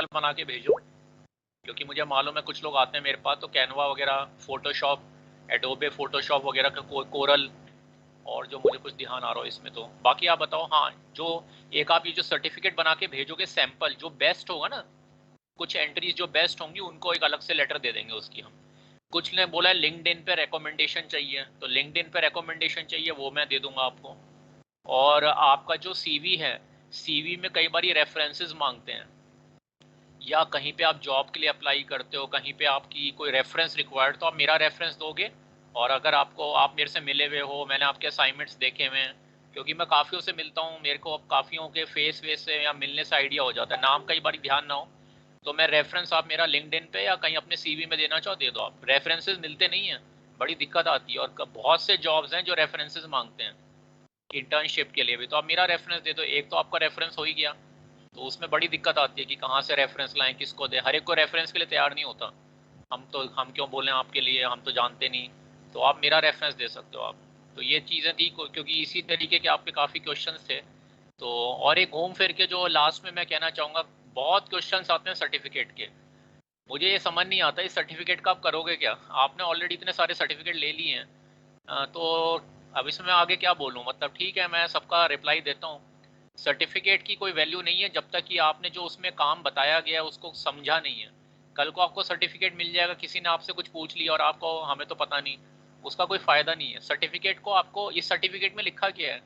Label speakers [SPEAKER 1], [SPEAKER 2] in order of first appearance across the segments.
[SPEAKER 1] Sample बना के भेजो, क्योंकि मुझे मालूम है कुछ लोग आते हैं मेरे पास तो कैनवा वगैरह, फोटोशॉप, एडोबे फोटोशॉप वगैरह का कोरल, और जो मुझे कुछ ध्यान आ रहा हो इसमें। तो बाकी आप बताओ। हाँ, जो एक आप ये जो सर्टिफिकेट बना के भेजोगे सैंपल, जो बेस्ट होगा ना, कुछ एंट्रीज जो बेस्ट होंगी उनको एक अलग से लेटर दे देंगे उसकी हम। कुछ ने बोला है लिंक्डइन पे रिकमेंडेशन चाहिए, तो लिंक्डइन पे रिकमेंडेशन चाहिए, वो मैं दे दूंगा आपको। और आपका जो सीवी है, सीवी में कई बार ये रेफरेंसेस मांगते हैं, या कहीं पे आप जॉब के लिए अप्लाई करते हो, कहीं पे आपकी कोई रेफरेंस रिक्वायर्ड, तो आप मेरा रेफरेंस दोगे। और अगर आपको, आप मेरे से मिले हुए हो, मैंने आपके असाइनमेंट्स देखे हुए हैं, क्योंकि मैं काफ़ियों से मिलता हूँ, मेरे को अब काफ़ियों के फेस वेस से या मिलने से आइडिया हो जाता है, नाम कई बार ध्यान ना हो, तो मैं रेफरेंस आप मेरा लिंक्डइन पे या कहीं अपने सीवी में देना चाहो दे दो। आप रेफरेंसेस मिलते नहीं हैं, बड़ी दिक्कत आती है। और बहुत से जॉब्स हैं जो रेफरेंसेस मांगते हैं इंटर्नशिप के लिए भी, तो आप मेरा रेफरेंस दे दो। एक तो आपका रेफरेंस हो ही गया, तो उसमें बड़ी दिक्कत आती है कि कहाँ से रेफरेंस लाएं, किसको दें। हर एक को रेफरेंस के लिए तैयार नहीं होता। हम क्यों बोलें आपके लिए, हम तो जानते नहीं। तो आप मेरा रेफरेंस दे सकते हो आप। तो ये चीज़ें थी, क्योंकि इसी तरीके के आपके काफ़ी क्वेश्चंस थे। तो और एक घूम फिर के जो लास्ट में मैं कहना चाहूँगा, बहुत क्वेश्चंस आते हैं सर्टिफिकेट के। मुझे ये समझ नहीं आता इस सर्टिफिकेट का आप करोगे क्या। आपने ऑलरेडी इतने सारे सर्टिफिकेट ले लिए हैं, तो अब इसमें मैं आगे क्या बोलूँ। मतलब ठीक है, मैं सबका रिप्लाई देता हूँ। सर्टिफिकेट की कोई वैल्यू नहीं है जब तक कि आपने जो उसमें काम बताया गया है उसको समझा नहीं है। कल को आपको सर्टिफिकेट मिल जाएगा, किसी ने आपसे कुछ पूछ लिया और आपको हमें तो पता नहीं, उसका कोई फ़ायदा नहीं है। सर्टिफिकेट को आपको, इस सर्टिफिकेट में लिखा क्या है,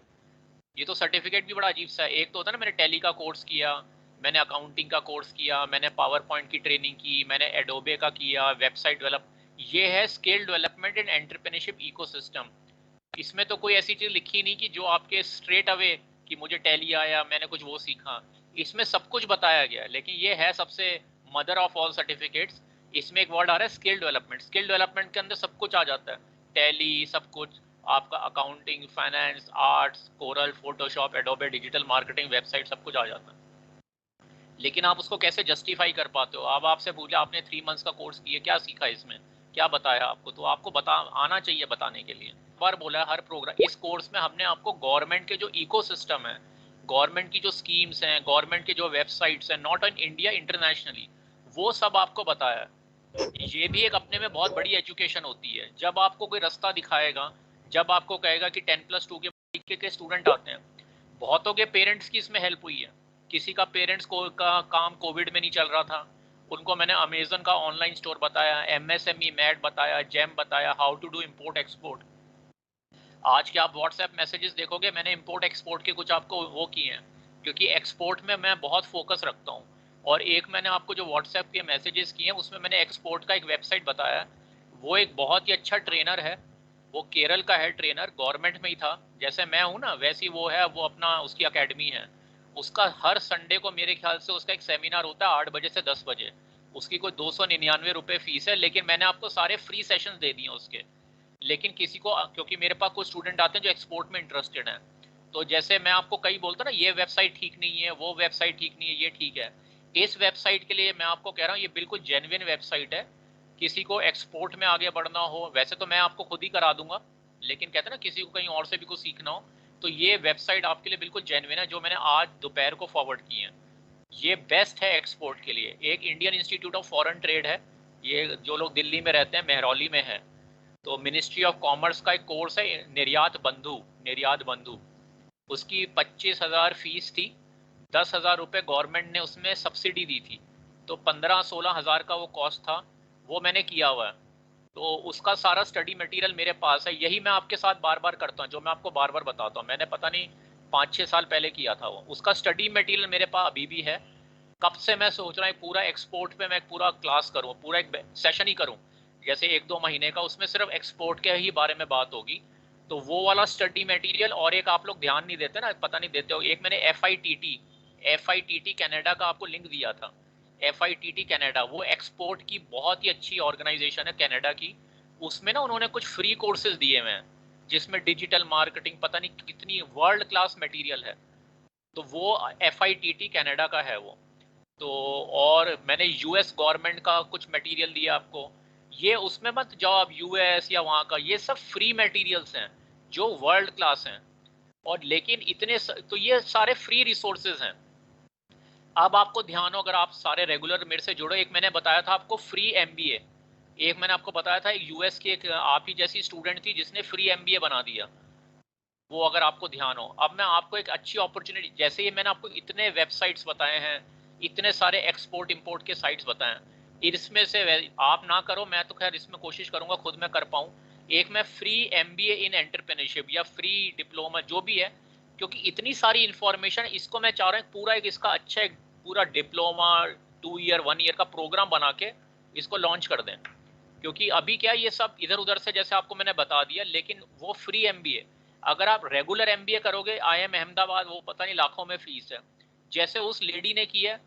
[SPEAKER 1] ये तो सर्टिफिकेट भी बड़ा अजीब सा है। एक तो होता है ना, मैंने टैली का कोर्स किया, मैंने अकाउंटिंग का कोर्स किया, मैंने पावर पॉइंट की ट्रेनिंग की, मैंने एडोबे का किया, वेबसाइट डेवलप। ये है skill development and entrepreneurship ecosystem. इसमें तो कोई ऐसी चीज़ लिखी नहीं कि जो आपके स्ट्रेट अवे कि मुझे टैली आया, मैंने कुछ वो सीखा। इसमें सब कुछ बताया गया है, लेकिन ये है सबसे मदर ऑफ ऑल सर्टिफिकेट्स। इसमें एक वर्ड आ रहा है स्किल डेवलपमेंट। स्किल डेवलपमेंट के अंदर सब कुछ आ जाता है, टैली, सब कुछ आपका, accounting, finance, arts, coral, Photoshop, Adobe, digital marketing, website, सब कुछ आ जाता है। लेकिन आप उसको कैसे जस्टिफाई कर पाते हो। अब आपसे पूछा आपने 3 मंथ्स का कोर्स किया, क्या सीखा इसमें, क्या बताया आपको, तो आपको बता आना चाहिए बताने के लिए। बार बोला है हर प्रोग्राम, इस कोर्स में हमने आपको गवर्नमेंट के जो इकोसिस्टम है, गवर्नमेंट की जो स्कीम्स हैं, गवर्नमेंट के जो वेबसाइट्स हैं, नॉट इन इंडिया, इंटरनेशनली, वो सब आपको बताया है। ये भी एक अपने में बहुत बड़ी एजुकेशन होती है। जब आपको कोई रास्ता दिखाएगा, जब आपको कहेगा कि 10+2 के स्टूडेंट आते हैं, बहुतों के पेरेंट्स की इसमें हेल्प हुई है। किसी का पेरेंट्स को का काम कोविड में नहीं चल रहा था, उनको मैंने अमेजन का ऑनलाइन स्टोर बताया, एमएसएमई मैट बताया, जेम बताया, how to do import export. आज के आप व्हाट्सएप मैसेजेस देखोगे, मैंने इम्पोर्ट एक्सपोर्ट के कुछ आपको वो किए हैं, क्योंकि एक्सपोर्ट में मैं बहुत फोकस रखता हूँ। और एक मैंने आपको जो व्हाट्सएप के मैसेजेस किए हैं उसमें मैंने एक्सपोर्ट का एक वेबसाइट बताया है। वो एक बहुत ही अच्छा ट्रेनर है, वो केरल का है ट्रेनर, गवर्नमेंट में ही था, जैसे मैं हूँ ना वैसी वो है, वो अपना उसकी अकेडमी है। उसका हर संडे को मेरे ख्याल से उसका एक सेमिनार होता है 8 बजे से 10 बजे। उसकी कोई 299 रुपये फीस है, लेकिन मैंने आपको सारे फ्री सेशंस दे दिए उसके। लेकिन किसी को, क्योंकि मेरे पास कुछ स्टूडेंट आते हैं जो एक्सपोर्ट में इंटरेस्टेड हैं, तो जैसे मैं आपको कई बोलता ना ये वेबसाइट ठीक नहीं है, वो वेबसाइट ठीक नहीं है, ये ठीक है, इस वेबसाइट के लिए मैं आपको कह रहा हूँ ये बिल्कुल जेन्युइन वेबसाइट है। किसी को एक्सपोर्ट में आगे बढ़ना हो, वैसे तो मैं आपको खुद ही करा दूंगा, लेकिन कहते हैं ना किसी को कहीं और से भी कुछ सीखना हो, तो ये वेबसाइट आपके लिए बिल्कुल जेन्युइन है, जो मैंने आज दोपहर को फॉरवर्ड की है। ये बेस्ट है एक्सपोर्ट के लिए। एक Indian institute of foreign trade है, ये जो लोग दिल्ली में रहते हैं, मेहरौली में है, तो मिनिस्ट्री ऑफ कॉमर्स का एक कोर्स है, निर्यात बंधु, निर्यात बंधु। उसकी 25,000 फीस थी, 10,000 रुपये गवर्नमेंट ने उसमें सब्सिडी दी थी, तो 15-16 हज़ार का वो कॉस्ट था। वो मैंने किया हुआ है, तो उसका सारा स्टडी मटेरियल मेरे पास है। यही मैं आपके साथ बार बार करता हूँ, जो मैं आपको बार बार बताता हूँ, मैंने पता नहीं 5-6 साल पहले किया था वो। उसका स्टडी मटेरियल मेरे पास अभी भी है। कब से मैं सोच रहा हूँ पूरा एक्सपोर्ट पे मैं पूरा क्लास करूँ, पूरा एक सेशन ही करूँ, जैसे 1-2 महीने का, उसमें सिर्फ एक्सपोर्ट के ही बारे में बात होगी। तो वो वाला स्टडी मटेरियल, और एक आप लोग ध्यान नहीं देते ना, पता नहीं देते हो, एक मैंने F I T T Canada का आपको लिंक दिया था। एफ कनाडा वो एक्सपोर्ट की बहुत ही अच्छी ऑर्गेनाइजेशन है कनाडा की। उसमें ना उन्होंने कुछ फ्री कोर्सेज दिए हुए हैं, जिसमें डिजिटल मार्केटिंग, पता नहीं कितनी वर्ल्ड क्लास मटेरियल है। तो वो एफ कनाडा का है वो। तो और मैंने यूएस गवर्नमेंट का कुछ मटेरियल दिया आपको। ये उसमें मत जाओ आप यूएस या वहाँ का, ये सब फ्री मटेरियल्स हैं जो वर्ल्ड क्लास हैं। और लेकिन तो ये सारे फ्री रिसोर्सेज हैं। अब आपको ध्यान हो, अगर आप सारे रेगुलर मेरे से जुड़ो, एक मैंने बताया था आपको फ्री एमबीए, एक मैंने आपको बताया था एक यूएस की एक आप ही जैसी स्टूडेंट थी जिसने फ्री एमबीए बना दिया, वो अगर आपको ध्यान हो। अब मैं आपको एक अच्छी अपॉर्चुनिटी, जैसे ही मैंने आपको इतने वेबसाइट्स बताए हैं, इतने सारे एक्सपोर्ट इंपोर्ट के साइट्स बताए हैं, इसमें से आप ना करो, मैं तो खैर इसमें कोशिश करूंगा खुद मैं कर पाऊँ। एक मैं फ्री एमबीए इन एंटरप्रेन्योरशिप या फ्री डिप्लोमा जो भी है, क्योंकि इतनी सारी इंफॉर्मेशन, इसको मैं चाह रहा हूँ पूरा एक इसका अच्छा एक पूरा डिप्लोमा 2 ईयर 1 ईयर का प्रोग्राम बना के इसको लॉन्च कर दें। क्योंकि अभी क्या ये सब इधर उधर से जैसे आपको मैंने बता दिया, लेकिन वो फ्री एमबीए, अगर आप रेगुलर एमबीए करोगे आईएम अहमदाबाद, वो पता नहीं लाखों में फीस है। जैसे उस लेडी ने किया,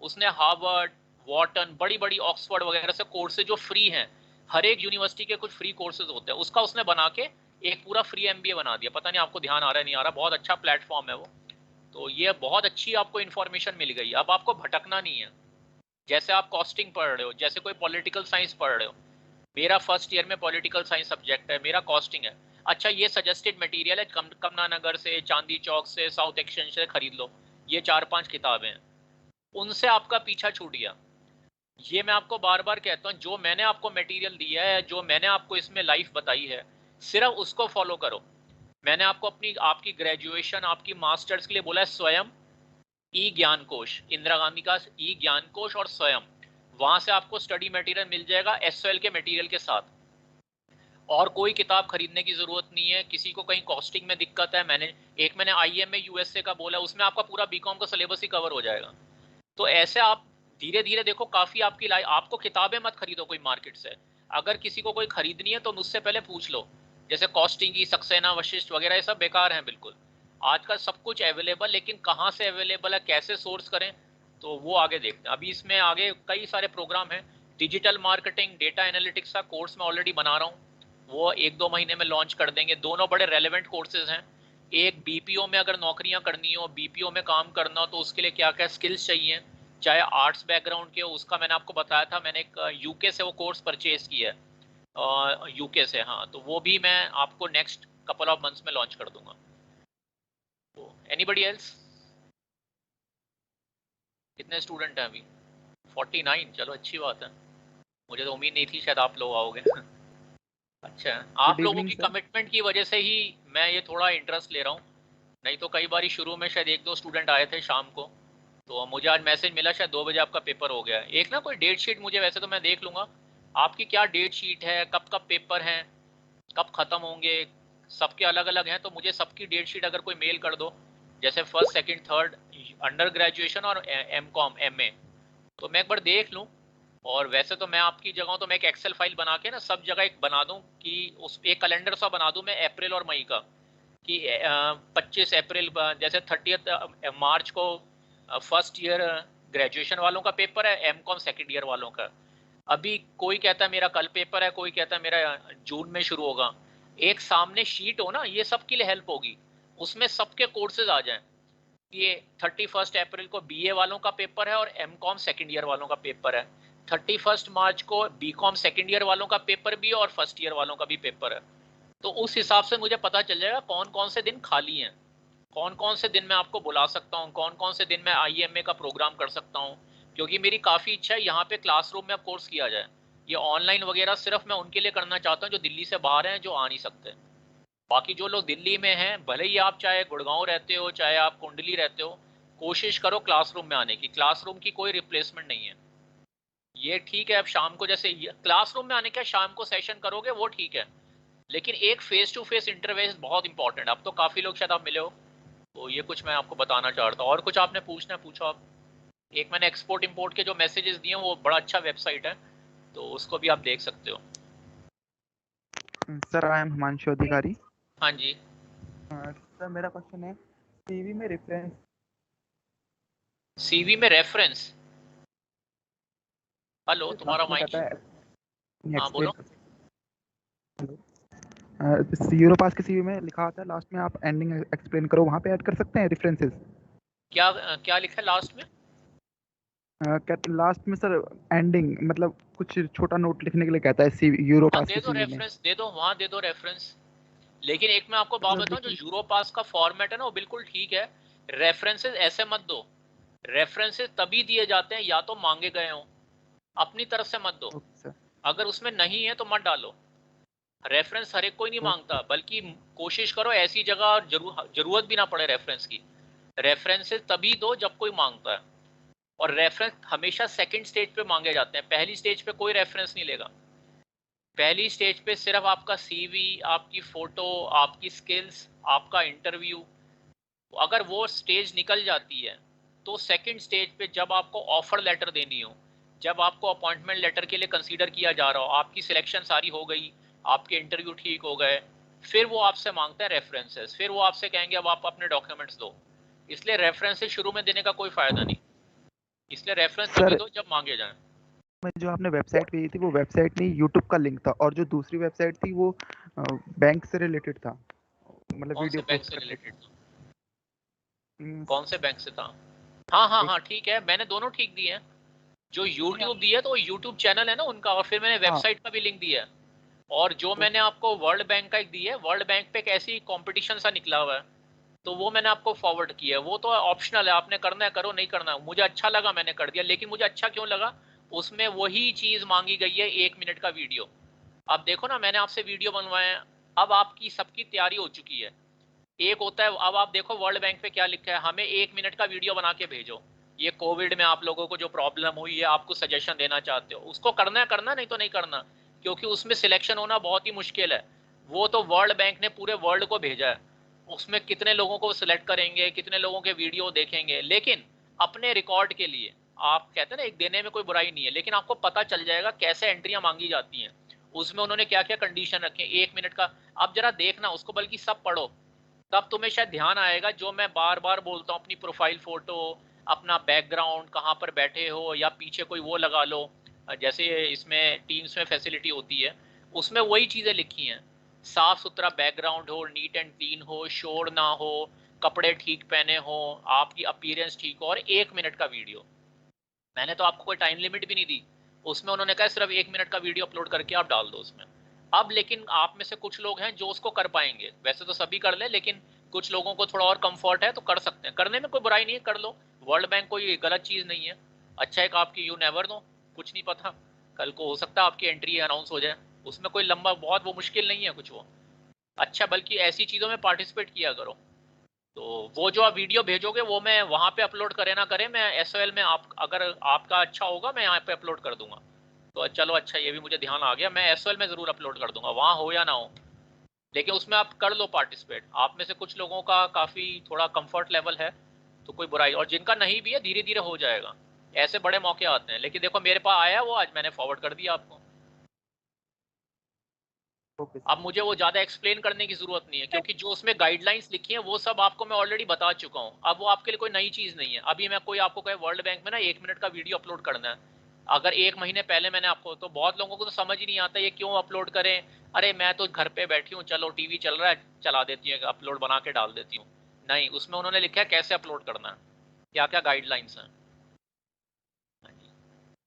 [SPEAKER 1] उसने हार्वर्ड, वॉर्टन, बड़ी बड़ी ऑक्सफोर्ड वगैरह से कोर्सेज जो फ्री हैं, हर एक यूनिवर्सिटी के कुछ फ्री कोर्सेज होते हैं, उसका उसने बना के एक पूरा फ्री एमबीए बना दिया। पता नहीं आपको ध्यान आ रहा है नहीं आ रहा, बहुत अच्छा प्लेटफॉर्म है वो। तो ये बहुत अच्छी आपको इन्फॉर्मेशन मिल गई, अब आपको भटकना नहीं है। जैसे आप कॉस्टिंग पढ़ रहे हो, जैसे कोई पॉलिटिकल साइंस पढ़ रहे हो, मेरा फर्स्ट ईयर में पॉलिटिकल साइंस सब्जेक्ट है, मेरा कॉस्टिंग है। अच्छा, ये सजेस्टेड मटेरियल है, कमला नगर से, चांदी चौक से, साउथ एक्सचेंज से खरीद लो, ये 4-5 किताबें हैं, उनसे आपका पीछा छूट गया। ये मैं आपको बार बार कहता हूँ, जो मैंने आपको मटेरियल दिया है, जो मैंने आपको इसमें लाइफ बताई है, सिर्फ उसको फॉलो करो। मैंने आपको अपनी आपकी ग्रेजुएशन आपकी मास्टर्स के लिए बोला है स्वयं, ई ज्ञान कोश, इंदिरा गांधी का ई ज्ञान कोश और स्वयं, वहां से आपको स्टडी मटेरियल मिल जाएगा एसओएल के मटेरियल के साथ। और कोई किताब खरीदने की जरूरत नहीं है। किसी को कहीं कॉस्टिंग में दिक्कत है, मैंने आईएमए यूएसए का बोला, उसमें आपका पूरा बीकॉम का सिलेबस ही कवर हो जाएगा। तो ऐसे आप धीरे धीरे देखो, काफी आपकी आपको किताबें मत खरीदो कोई मार्केट से, अगर किसी को कोई खरीदनी है तो मुझसे पहले पूछ लो। जैसे कॉस्टिंग की सक्सेना वशिष्ठ वगैरह, ये सब बेकार हैं बिल्कुल। आजकल सब कुछ अवेलेबल, लेकिन कहाँ से अवेलेबल है, कैसे सोर्स करें, तो वो आगे देखते हैं। अभी इसमें आगे कई सारे प्रोग्राम हैं। डिजिटल मार्केटिंग, डेटा एनालिटिक्स का कोर्स मैं ऑलरेडी बना रहा हूँ, वो 1-2 महीने में लॉन्च कर देंगे। दोनों बड़े रेलेवेंट कोर्सेज हैं। एक बीपीओ में अगर नौकरियां करनी हो, बीपीओ में काम करना हो, तो उसके लिए क्या क्या स्किल्स चाहिए, चाहे आर्ट्स बैकग्राउंड के हो, उसका मैंने आपको बताया था। मैंने एक यूके से वो कोर्स परचेज किया है, यूके से। हाँ, तो वो भी मैं आपको नेक्स्ट कपल ऑफ मंथ्स में लॉन्च कर दूंगा। तो एनीबडी एल्स? कितने स्टूडेंट हैं अभी? 49। चलो अच्छी बात है, मुझे तो उम्मीद नहीं थी शायद आप लोग आओगे। अच्छा, आप
[SPEAKER 2] गुड
[SPEAKER 1] लोगों
[SPEAKER 2] इवनिंग
[SPEAKER 1] की
[SPEAKER 2] सर।
[SPEAKER 1] कमिटमेंट की वजह से ही मैं ये थोड़ा इंटरेस्ट ले रहा हूँ, नहीं तो कई बार शुरू में शायद 1-2 स्टूडेंट आए थे शाम को, तो मुझे आज मैसेज मिला शायद 2 बजे आपका पेपर हो गया है। एक ना कोई डेट शीट मुझे, वैसे तो मैं देख लूँगा आपकी क्या डेट शीट है, कब कब पेपर हैं, कब ख़त्म होंगे, सबके अलग अलग हैं, तो मुझे सबकी डेट शीट अगर कोई मेल कर दो, जैसे first second third under graduation और एम कॉम एम ए, तो मैं एक बार देख लूँ। और वैसे तो मैं आपकी जगह तो मैं एक एक्सेल फाइल बना के ना सब जगह एक बना दूँ, कि उस एक कैलेंडर सा बना दूँ मैं अप्रैल और मई का, कि 25 अप्रैल जैसे 30 मार्च को फर्स्ट ईयर ग्रेजुएशन वालों का पेपर है, एम कॉम सेकेंड ईयर वालों का। अभी कोई कहता है मेरा कल पेपर है, कोई कहता है मेरा जून में शुरू होगा। एक सामने शीट हो ना, ये सबके लिए हेल्प होगी, उसमें सबके कोर्सेज आ जाएं। ये 31 अप्रैल को बीए वालों का पेपर है और एमकॉम सेकेंड ईयर वालों का पेपर है। 31 मार्च को बीकॉम सेकेंड ईयर वालों का पेपर भी है और फर्स्ट ईयर वालों का भी पेपर है। तो उस हिसाब से मुझे पता चल जाएगा कौन कौन से दिन खाली हैं, कौन कौन से दिन मैं आपको बुला सकता हूँ, कौन कौन से दिन मैं आईएमए का प्रोग्राम कर सकता हूँ। क्योंकि मेरी काफ़ी इच्छा है यहाँ पे क्लासरूम में अब कोर्स किया जाए। ये ऑनलाइन वगैरह सिर्फ मैं उनके लिए करना चाहता हूँ जो दिल्ली से बाहर हैं, जो आ नहीं सकते। बाकी जो लोग दिल्ली में हैं, भले ही आप चाहे गुड़गांव रहते हो, चाहे आप कुंडली रहते हो, कोशिश करो क्लासरूम में आने की। क्लासरूम की कोई रिप्लेसमेंट नहीं है। ये ठीक है, अब शाम को जैसे क्लासरूम में आने का शाम को सेशन करोगे वो ठीक है, लेकिन एक फेस टू फेस इंटरवेस बहुत इंपॉर्टेंट है। अब तो काफ़ी लोग शायद आप मिले हो, तो ये कुछ मैं आपको बताना चाह रहा था। और कुछ आपने पूछना है पूछो आप। एक मैंने एक्सपोर्ट इंपोर्ट के जो मैसेजेस दिए हैं, वो बड़ा अच्छा वेबसाइट है, तो उसको भी आप देख सकते हो।
[SPEAKER 2] सर आई एम हिमांशु अधिकारी।
[SPEAKER 1] हाँ जी।
[SPEAKER 2] सर मेरा क्वेश्चन है, सीवी में रेफरेंस।
[SPEAKER 1] सीवी में रेफरेंस? हेलो, तुम्हारा माइक। हाँ बोलो।
[SPEAKER 2] यूरोपास के सीवी में लिखा आता है लास्ट में आप एंडिंग एक्सप्लेन करो, वहाँ पे ऐड कर सकते हैं रेफरेंसेस।
[SPEAKER 1] क्या क्या लिखा है लास्ट में?
[SPEAKER 2] लास्ट में सर एंडिंग मतलब कुछ छोटा नोट लिखने के लिए कहता है सीवी,
[SPEAKER 1] हाँ,
[SPEAKER 2] यूरोपास
[SPEAKER 1] दे
[SPEAKER 2] के
[SPEAKER 1] दो
[SPEAKER 2] सीवी में।
[SPEAKER 1] रेफरेंस, दे दो, वहाँ दे दो रेफरेंस। लेकिन एक मैं आपको बात बताऊं, जो यूरोपास का फॉर्मेट है ना, वो बिल्कुल ठीक है। रेफरेंसेस ऐसे मत दो रेफरेंसेस तभी दिए जाते हैं या तो मांगे गए हों, अपनी तरफ से मत दो।
[SPEAKER 2] Okay sir.
[SPEAKER 1] अगर उसमें नहीं है तो मत डालो। रेफरेंस हर एक कोई नहीं
[SPEAKER 2] ओके।
[SPEAKER 1] मांगता, बल्कि कोशिश करो ऐसी जगह जरूरत भी ना पड़े रेफरेंस की। रेफरेंसेस तभी दो जब कोई मांगता है, और रेफरेंस हमेशा सेकंड स्टेज पे मांगे जाते हैं, पहली स्टेज पे कोई रेफरेंस नहीं लेगा। पहली स्टेज पे सिर्फ आपका सीवी, आपकी फोटो, आपकी स्किल्स, आपका इंटरव्यू। अगर वो स्टेज निकल जाती है तो सेकंड स्टेज पे जब आपको ऑफर लेटर देनी हो, जब आपको अपॉइंटमेंट लेटर के लिए कंसीडर किया जा रहा हो, आपकी सिलेक्शन सारी हो गई, आपके इंटरव्यू ठीक हो गए, फिर वो आपसे मांगते हैं रेफरेंसेस, फिर वो आपसे कहेंगे अब आप अपने डॉक्यूमेंट्स दो। इसलिए रेफरेंसेस शुरू में देने का कोई फायदा नहीं, इसलिए रेफरेंस तभी
[SPEAKER 2] सर
[SPEAKER 1] दो जब मांगे जाएं।
[SPEAKER 2] में जो आपने वेबसाइट भेजी थी वो वेबसाइट नहीं, यूट्यूब का लिंक था, और जो दूसरी वेबसाइट थी वो बैंक से रिलेटेड था, मतलब
[SPEAKER 1] कौन से
[SPEAKER 2] वीडियो
[SPEAKER 1] बैंक
[SPEAKER 2] पोस्ट
[SPEAKER 1] से
[SPEAKER 2] करने के।
[SPEAKER 1] रिलेटेड था?
[SPEAKER 2] मीन्स
[SPEAKER 1] कौन से बैंक से था? हाँ हाँ
[SPEAKER 2] एक।
[SPEAKER 1] हाँ, ठीक है, मैंने दोनों ठीक दिए हैं। जो
[SPEAKER 2] नहीं आप।
[SPEAKER 1] यूट्यूब दिया तो यूट्यूब चैनल है ना उनका, और फिर मैंने
[SPEAKER 2] हाँ।
[SPEAKER 1] वेबसाइट का भी लिंक दिया है। और जो
[SPEAKER 2] तो
[SPEAKER 1] मैंने आपको वर्ल्ड बैंक का एक दिया है, वर्ल्ड बैंक पे एक ऐसी कंपटीशन सा निकला हुआ है, तो वो मैंने आपको फॉरवर्ड किया है। वो तो ऑप्शनल है, आपने करना है करो, नहीं करना है। मुझे अच्छा लगा मैंने कर दिया, लेकिन मुझे अच्छा क्यों लगा, उसमें वही चीज मांगी गई है, 1 मिनट का वीडियो। अब देखो ना, मैंने आपसे वीडियो बनवाए हैं, अब आपकी सबकी तैयारी हो चुकी है। एक होता है, अब आप देखो वर्ल्ड बैंक पे क्या लिखा है, हमें 1 मिनट का वीडियो बना के भेजो, ये कोविड में आप लोगों को जो प्रॉब्लम हुई है, आपको सजेशन देना चाहते हो, उसको करना है करना, नहीं तो नहीं करना, क्योंकि उसमें सिलेक्शन होना बहुत ही मुश्किल है। वो तो वर्ल्ड बैंक ने पूरे वर्ल्ड को भेजा है, उसमें कितने लोगों को सिलेक्ट करेंगे, कितने लोगों के वीडियो देखेंगे, लेकिन अपने रिकॉर्ड के लिए, आप कहते हैं ना एक देने में कोई बुराई नहीं है, लेकिन आपको पता चल जाएगा कैसे एंट्रियां मांगी जाती हैं, उसमें उन्होंने क्या क्या कंडीशन रखे 1 मिनट का। अब जरा देखना उसको, बल्कि सब पढ़ो, तब तुम्हें शायद ध्यान आएगा जो मैं बार बार बोलता हूँ, अपनी प्रोफाइल फोटो, अपना बैकग्राउंड, कहाँ पर बैठे हो, या पीछे कोई वो लगा लो, जैसे इसमें टीम्स में फैसिलिटी होती है, उसमें वही चीज़ें लिखी हैं। साफ सुथरा बैकग्राउंड हो, नीट एंड क्लीन हो, शोर ना हो, कपड़े ठीक पहने हो, आपकी अपीयरेंस ठीक हो, और 1 मिनट का वीडियो। मैंने तो आपको कोई टाइम लिमिट भी नहीं दी, उसमें उन्होंने कहा सिर्फ 1 मिनट का वीडियो अपलोड करके आप डाल दो उसमें। अब लेकिन आप में से कुछ लोग हैं जो उसको कर पाएंगे, वैसे तो सभी कर ले, लेकिन कुछ लोगों को थोड़ा और कंफर्ट है तो कर सकते हैं, करने में कोई बुराई नहीं है, कर लो। वर्ल्ड बैंक कोई गलत चीज़ नहीं है। अच्छा, एक आपकी यू नेवर नो, कुछ नहीं पता, कल को हो सकता है आपकी एंट्री अनाउंस हो जाए, उसमें कोई लंबा बहुत वो मुश्किल नहीं है कुछ वो। अच्छा, बल्कि ऐसी चीज़ों में पार्टिसिपेट किया करो। तो वो जो आप वीडियो भेजोगे वो मैं वहाँ पे अपलोड करे ना करे, मैं एसओएल में, आप अगर आपका अच्छा होगा मैं यहाँ पे अपलोड कर दूंगा। तो चलो अच्छा, ये भी मुझे ध्यान आ गया, मैं एसओएल में ज़रूर अपलोड कर दूंगा, वहाँ हो या ना हो, लेकिन उसमें आप कर लो पार्टिसिपेट। आप में से कुछ लोगों का काफ़ी थोड़ा कंफर्ट लेवल है, तो कोई बुराई, और जिनका नहीं भी है धीरे धीरे हो जाएगा, ऐसे बड़े मौके आते हैं। लेकिन देखो मेरे पास आया वो, आज मैंने फॉरवर्ड कर दिया आपको।
[SPEAKER 2] ओके
[SPEAKER 1] अब
[SPEAKER 2] सर।
[SPEAKER 1] मुझे वो ज़्यादा एक्सप्लेन करने की ज़रूरत नहीं है, क्योंकि जो उसमें गाइडलाइंस लिखी हैं वो सब आपको मैं ऑलरेडी बता चुका हूँ। अब वो आपके लिए कोई नई चीज़ नहीं है। अभी मैं कोई आपको कहे वर्ल्ड बैंक में ना 1 मिनट का वीडियो अपलोड करना है, अगर 1 महीने पहले मैंने आपको, तो बहुत लोगों को तो समझ ही नहीं आता ये क्यों अपलोड करें, अरे मैं तो घर पे बैठी हूँ, चलो टीवी चल रहा है चला देती हूँ, अपलोड बना के डाल देती हूँ। नहीं, उसमें उन्होंने लिखा है कैसे अपलोड करना है, क्या क्या गाइडलाइंस हैं। हाँ जी।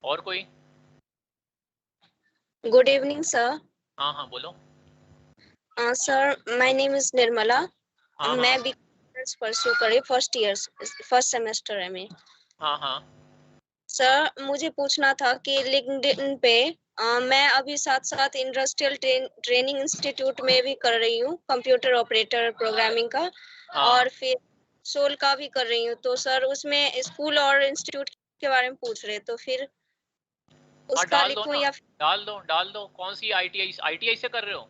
[SPEAKER 1] और कोई?
[SPEAKER 3] Good evening, sir.
[SPEAKER 1] हाँ हाँ बोलो।
[SPEAKER 3] Sir, my name is Nirmala.
[SPEAKER 1] हाँ हाँ
[SPEAKER 3] मैं भी परस्यू करी फर्स्ट सेमेस्टर है मैं।
[SPEAKER 1] हाँ हाँ
[SPEAKER 3] सर, मुझे पूछना था कि लिंक्डइन पे मैं अभी साथ साथ इंडस्ट्रियल ट्रेनिंग इंस्टीट्यूट में भी कर रही हूँ, कंप्यूटर ऑपरेटर प्रोग्रामिंग का,
[SPEAKER 1] हाँ।
[SPEAKER 3] और फिर सोल का भी कर रही हूँ। तो सर उसमें स्कूल और इंस्टीट्यूट के बारे में पूछ रहे, तो फिर
[SPEAKER 1] हाँ
[SPEAKER 3] उसका
[SPEAKER 1] डाल दो
[SPEAKER 3] लिखूं
[SPEAKER 1] ना,
[SPEAKER 3] या
[SPEAKER 1] डाल दो डाल दो। कौन सी आईटीआई से कर रहे हो?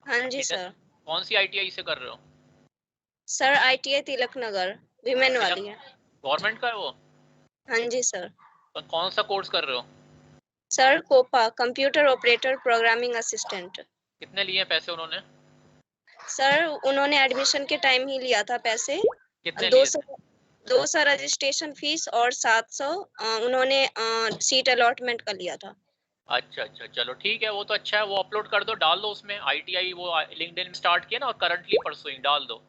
[SPEAKER 3] हाँ जी
[SPEAKER 1] किधर?
[SPEAKER 3] सर।
[SPEAKER 1] कौन सी आईटीआई से कर रहे हो?
[SPEAKER 3] Sir ITI Tilak Nagar women
[SPEAKER 1] तिलक?
[SPEAKER 3] वाली है।
[SPEAKER 1] गवर्नमेंट का है वो?
[SPEAKER 3] हाँ जी सर।
[SPEAKER 1] तो कौन सा कोर्स कर रहे हो?
[SPEAKER 3] Sir COPA computer operator programming assistant.
[SPEAKER 1] कितने लिए पैसे उन्होंने?
[SPEAKER 3] सर उन्होंने एडमिशन के टाइम ही लिया था पैसे,
[SPEAKER 1] कितने लिए
[SPEAKER 3] 200
[SPEAKER 1] थे?
[SPEAKER 3] 200 रजिस्ट्रेशन फीस और 700 उन्होंने सीट अलॉटमेंट का लिया था।
[SPEAKER 1] अच्छा अच्छा, चलो ठीक है, वो तो अच्छा है, वो अपलोड कर दो, डाल दो उसमें आईटीआई, वो लिंक्डइन में स्टार्ट किया ना, और करंटली परसुइंग डाल दो,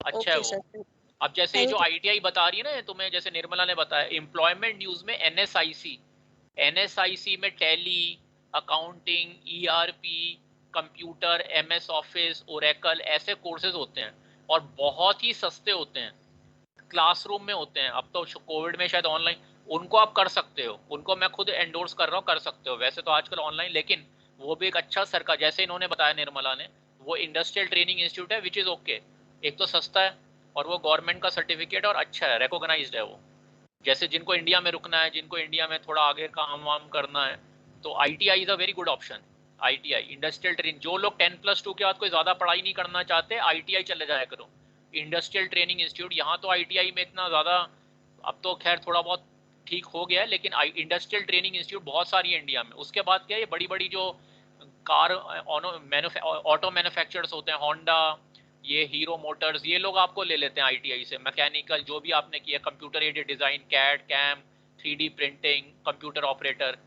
[SPEAKER 1] अच्छा है
[SPEAKER 3] ओके
[SPEAKER 1] वो।
[SPEAKER 3] सर।
[SPEAKER 1] अब जैसे जो
[SPEAKER 3] थैंक यू।
[SPEAKER 1] आईटीआई बता रही है ना तुम्हें, जैसे निर्मला ने बताया, एम्प्लॉयमेंट न्यूज में एनएसआईसी में tally, accounting, ERP, computer, MS office, Oracle, ऐसे कोर्सेज होते हैं, और बहुत ही सस्ते होते हैं। क्लासरूम में होते हैं, अब तो कोविड में शायद ऑनलाइन, उनको आप कर सकते हो, उनको मैं खुद एंडोर्स कर रहा हूँ, कर सकते हो वैसे तो आजकल ऑनलाइन, लेकिन वो भी एक अच्छा सरकार, जैसे इन्होंने बताया निर्मला ने, वो इंडस्ट्रियल ट्रेनिंग इंस्टीट्यूट है विच इज़ ओके, एक तो सस्ता है और वो गवर्नमेंट का सर्टिफिकेट और अच्छा है, रिकॉग्नाइज्ड है वो। जैसे जिनको इंडिया में रुकना है, जिनको इंडिया में थोड़ा आगे काम वाम करना है, तो ITI is a very good option. ITI industrial training, जो लोग 10+2 के बाद कोई ज़्यादा पढ़ाई नहीं करना चाहते, ITI चले जाया करो, इंडस्ट्रियल ट्रेनिंग इंस्टीट्यूट। यहाँ तो ITI में इतना ज़्यादा, अब तो खैर थोड़ा बहुत ठीक हो गया है, लेकिन इंडस्ट्रियल ट्रेनिंग इंस्टीट्यूट बहुत सारी है इंडिया में। उसके बाद क्या है, ये बड़ी बड़ी जो कार ऑटो मैन्युफैक्चरर्स होते हैं, होंडा, ये हीरो मोटर्स, ये लोग आपको ले लेते हैं ITI से। मैकेनिकल जो भी आपने किया, computer aided design, CAD CAM, 3D printing, computer operator,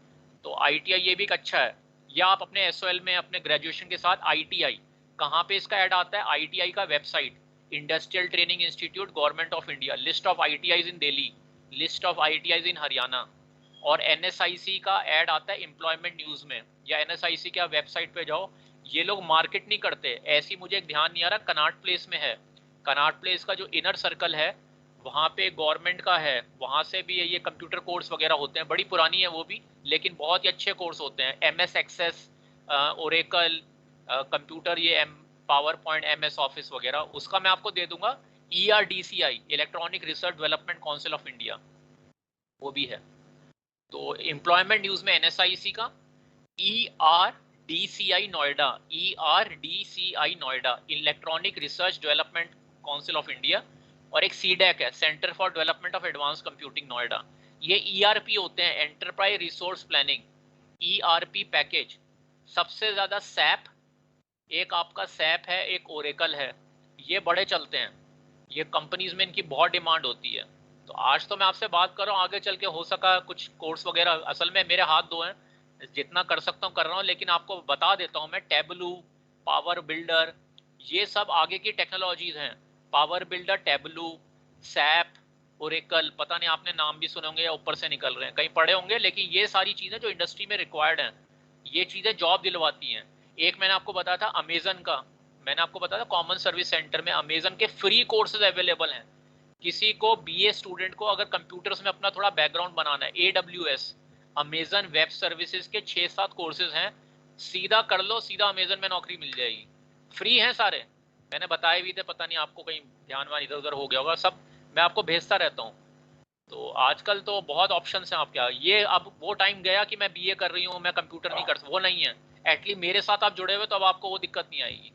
[SPEAKER 1] तो ITI ये भी एक अच्छा है। या आप अपने SOL में अपने ग्रेजुएशन के साथ ITI, कहाँ पे इसका ऐड आता है, ITI का website, industrial training institute government of India, list of ITIs in Delhi, list of ITIs इन हरियाणा, और NSIC का ऐड आता है एम्प्लॉयमेंट न्यूज़ में, या NSIC के वेबसाइट पे जाओ। ये लोग मार्केट नहीं करते ऐसी, मुझे एक ध्यान नहीं आ रहा, कनाट प्लेस में है, कनाट प्लेस का जो इनर सर्कल है वहाँ पे गवर्नमेंट का है, वहाँ से भी ये कंप्यूटर कोर्स वगैरह होते हैं, बड़ी पुरानी है वो भी, लेकिन बहुत ही अच्छे कोर्स होते हैं। MS एक्सेस, ओरेकल, कंप्यूटर, ये पावर पॉइंट, MS ऑफिस वगैरह, उसका मैं आपको दे दूंगा। ERDCI, electronic research development council of India, वो भी है। तो एम्प्लॉयमेंट न्यूज़ में NSIC का, ERDCI Noida, ERDCI Noida, electronic research development council of India, और एक CDAC है, centre for development of advance computing Noida. ये ERP होते हैं, enterprise resource planning, ERP package. सबसे ज़्यादा SAP, एक आपका SAP है, एक ओरेकल है, ये बड़े चलते हैं, ये कंपनीज में इनकी बहुत डिमांड होती है। तो आज तो मैं आपसे बात कर रहा हूँ, आगे चल के हो सका कुछ कोर्स वगैरह, असल में मेरे हाथ दो हैं, जितना कर सकता हूँ कर रहा हूँ, लेकिन आपको बता देता हूँ मैं, टेबलू, पावर बिल्डर, ये सब आगे की टेक्नोलॉजीज हैं। Power builder, tableau, SAP, Oracle, पता नहीं आपने नाम भी सुने होंगे या ऊपर से निकल रहे हैं, कहीं पढ़े होंगे, लेकिन ये सारी चीज़ें जो इंडस्ट्री में रिक्वायर्ड हैं, ये चीज़ें जॉब दिलवाती हैं। एक मैंने आपको बताया था अमेजन का, मैंने आपको बताया था कॉमन सर्विस सेंटर में अमेजन के फ्री कोर्सेज अवेलेबल हैं। किसी को BA स्टूडेंट को अगर कंप्यूटर्स में अपना थोड़ा बैकग्राउंड बनाना है, AWS, अमेजन वेब सर्विसेज के 6-7 कोर्सेज हैं, सीधा कर लो, सीधा अमेजन में नौकरी मिल जाएगी, फ्री हैं सारे, मैंने बताए भी थे, पता नहीं आपको कहीं ध्यान वान इधर उधर हो गया होगा, सब मैं आपको भेजता रहता हूँ। तो आजकल तो बहुत ऑप्शंस हैं आपके, ये अब वो टाइम गया कि मैं BA कर रही हूँ मैं कंप्यूटर नहीं कर सकता, वो नहीं है। एटलीस्ट मेरे साथ आप जुड़े हुए तो अब आपको वो दिक्कत नहीं आएगी।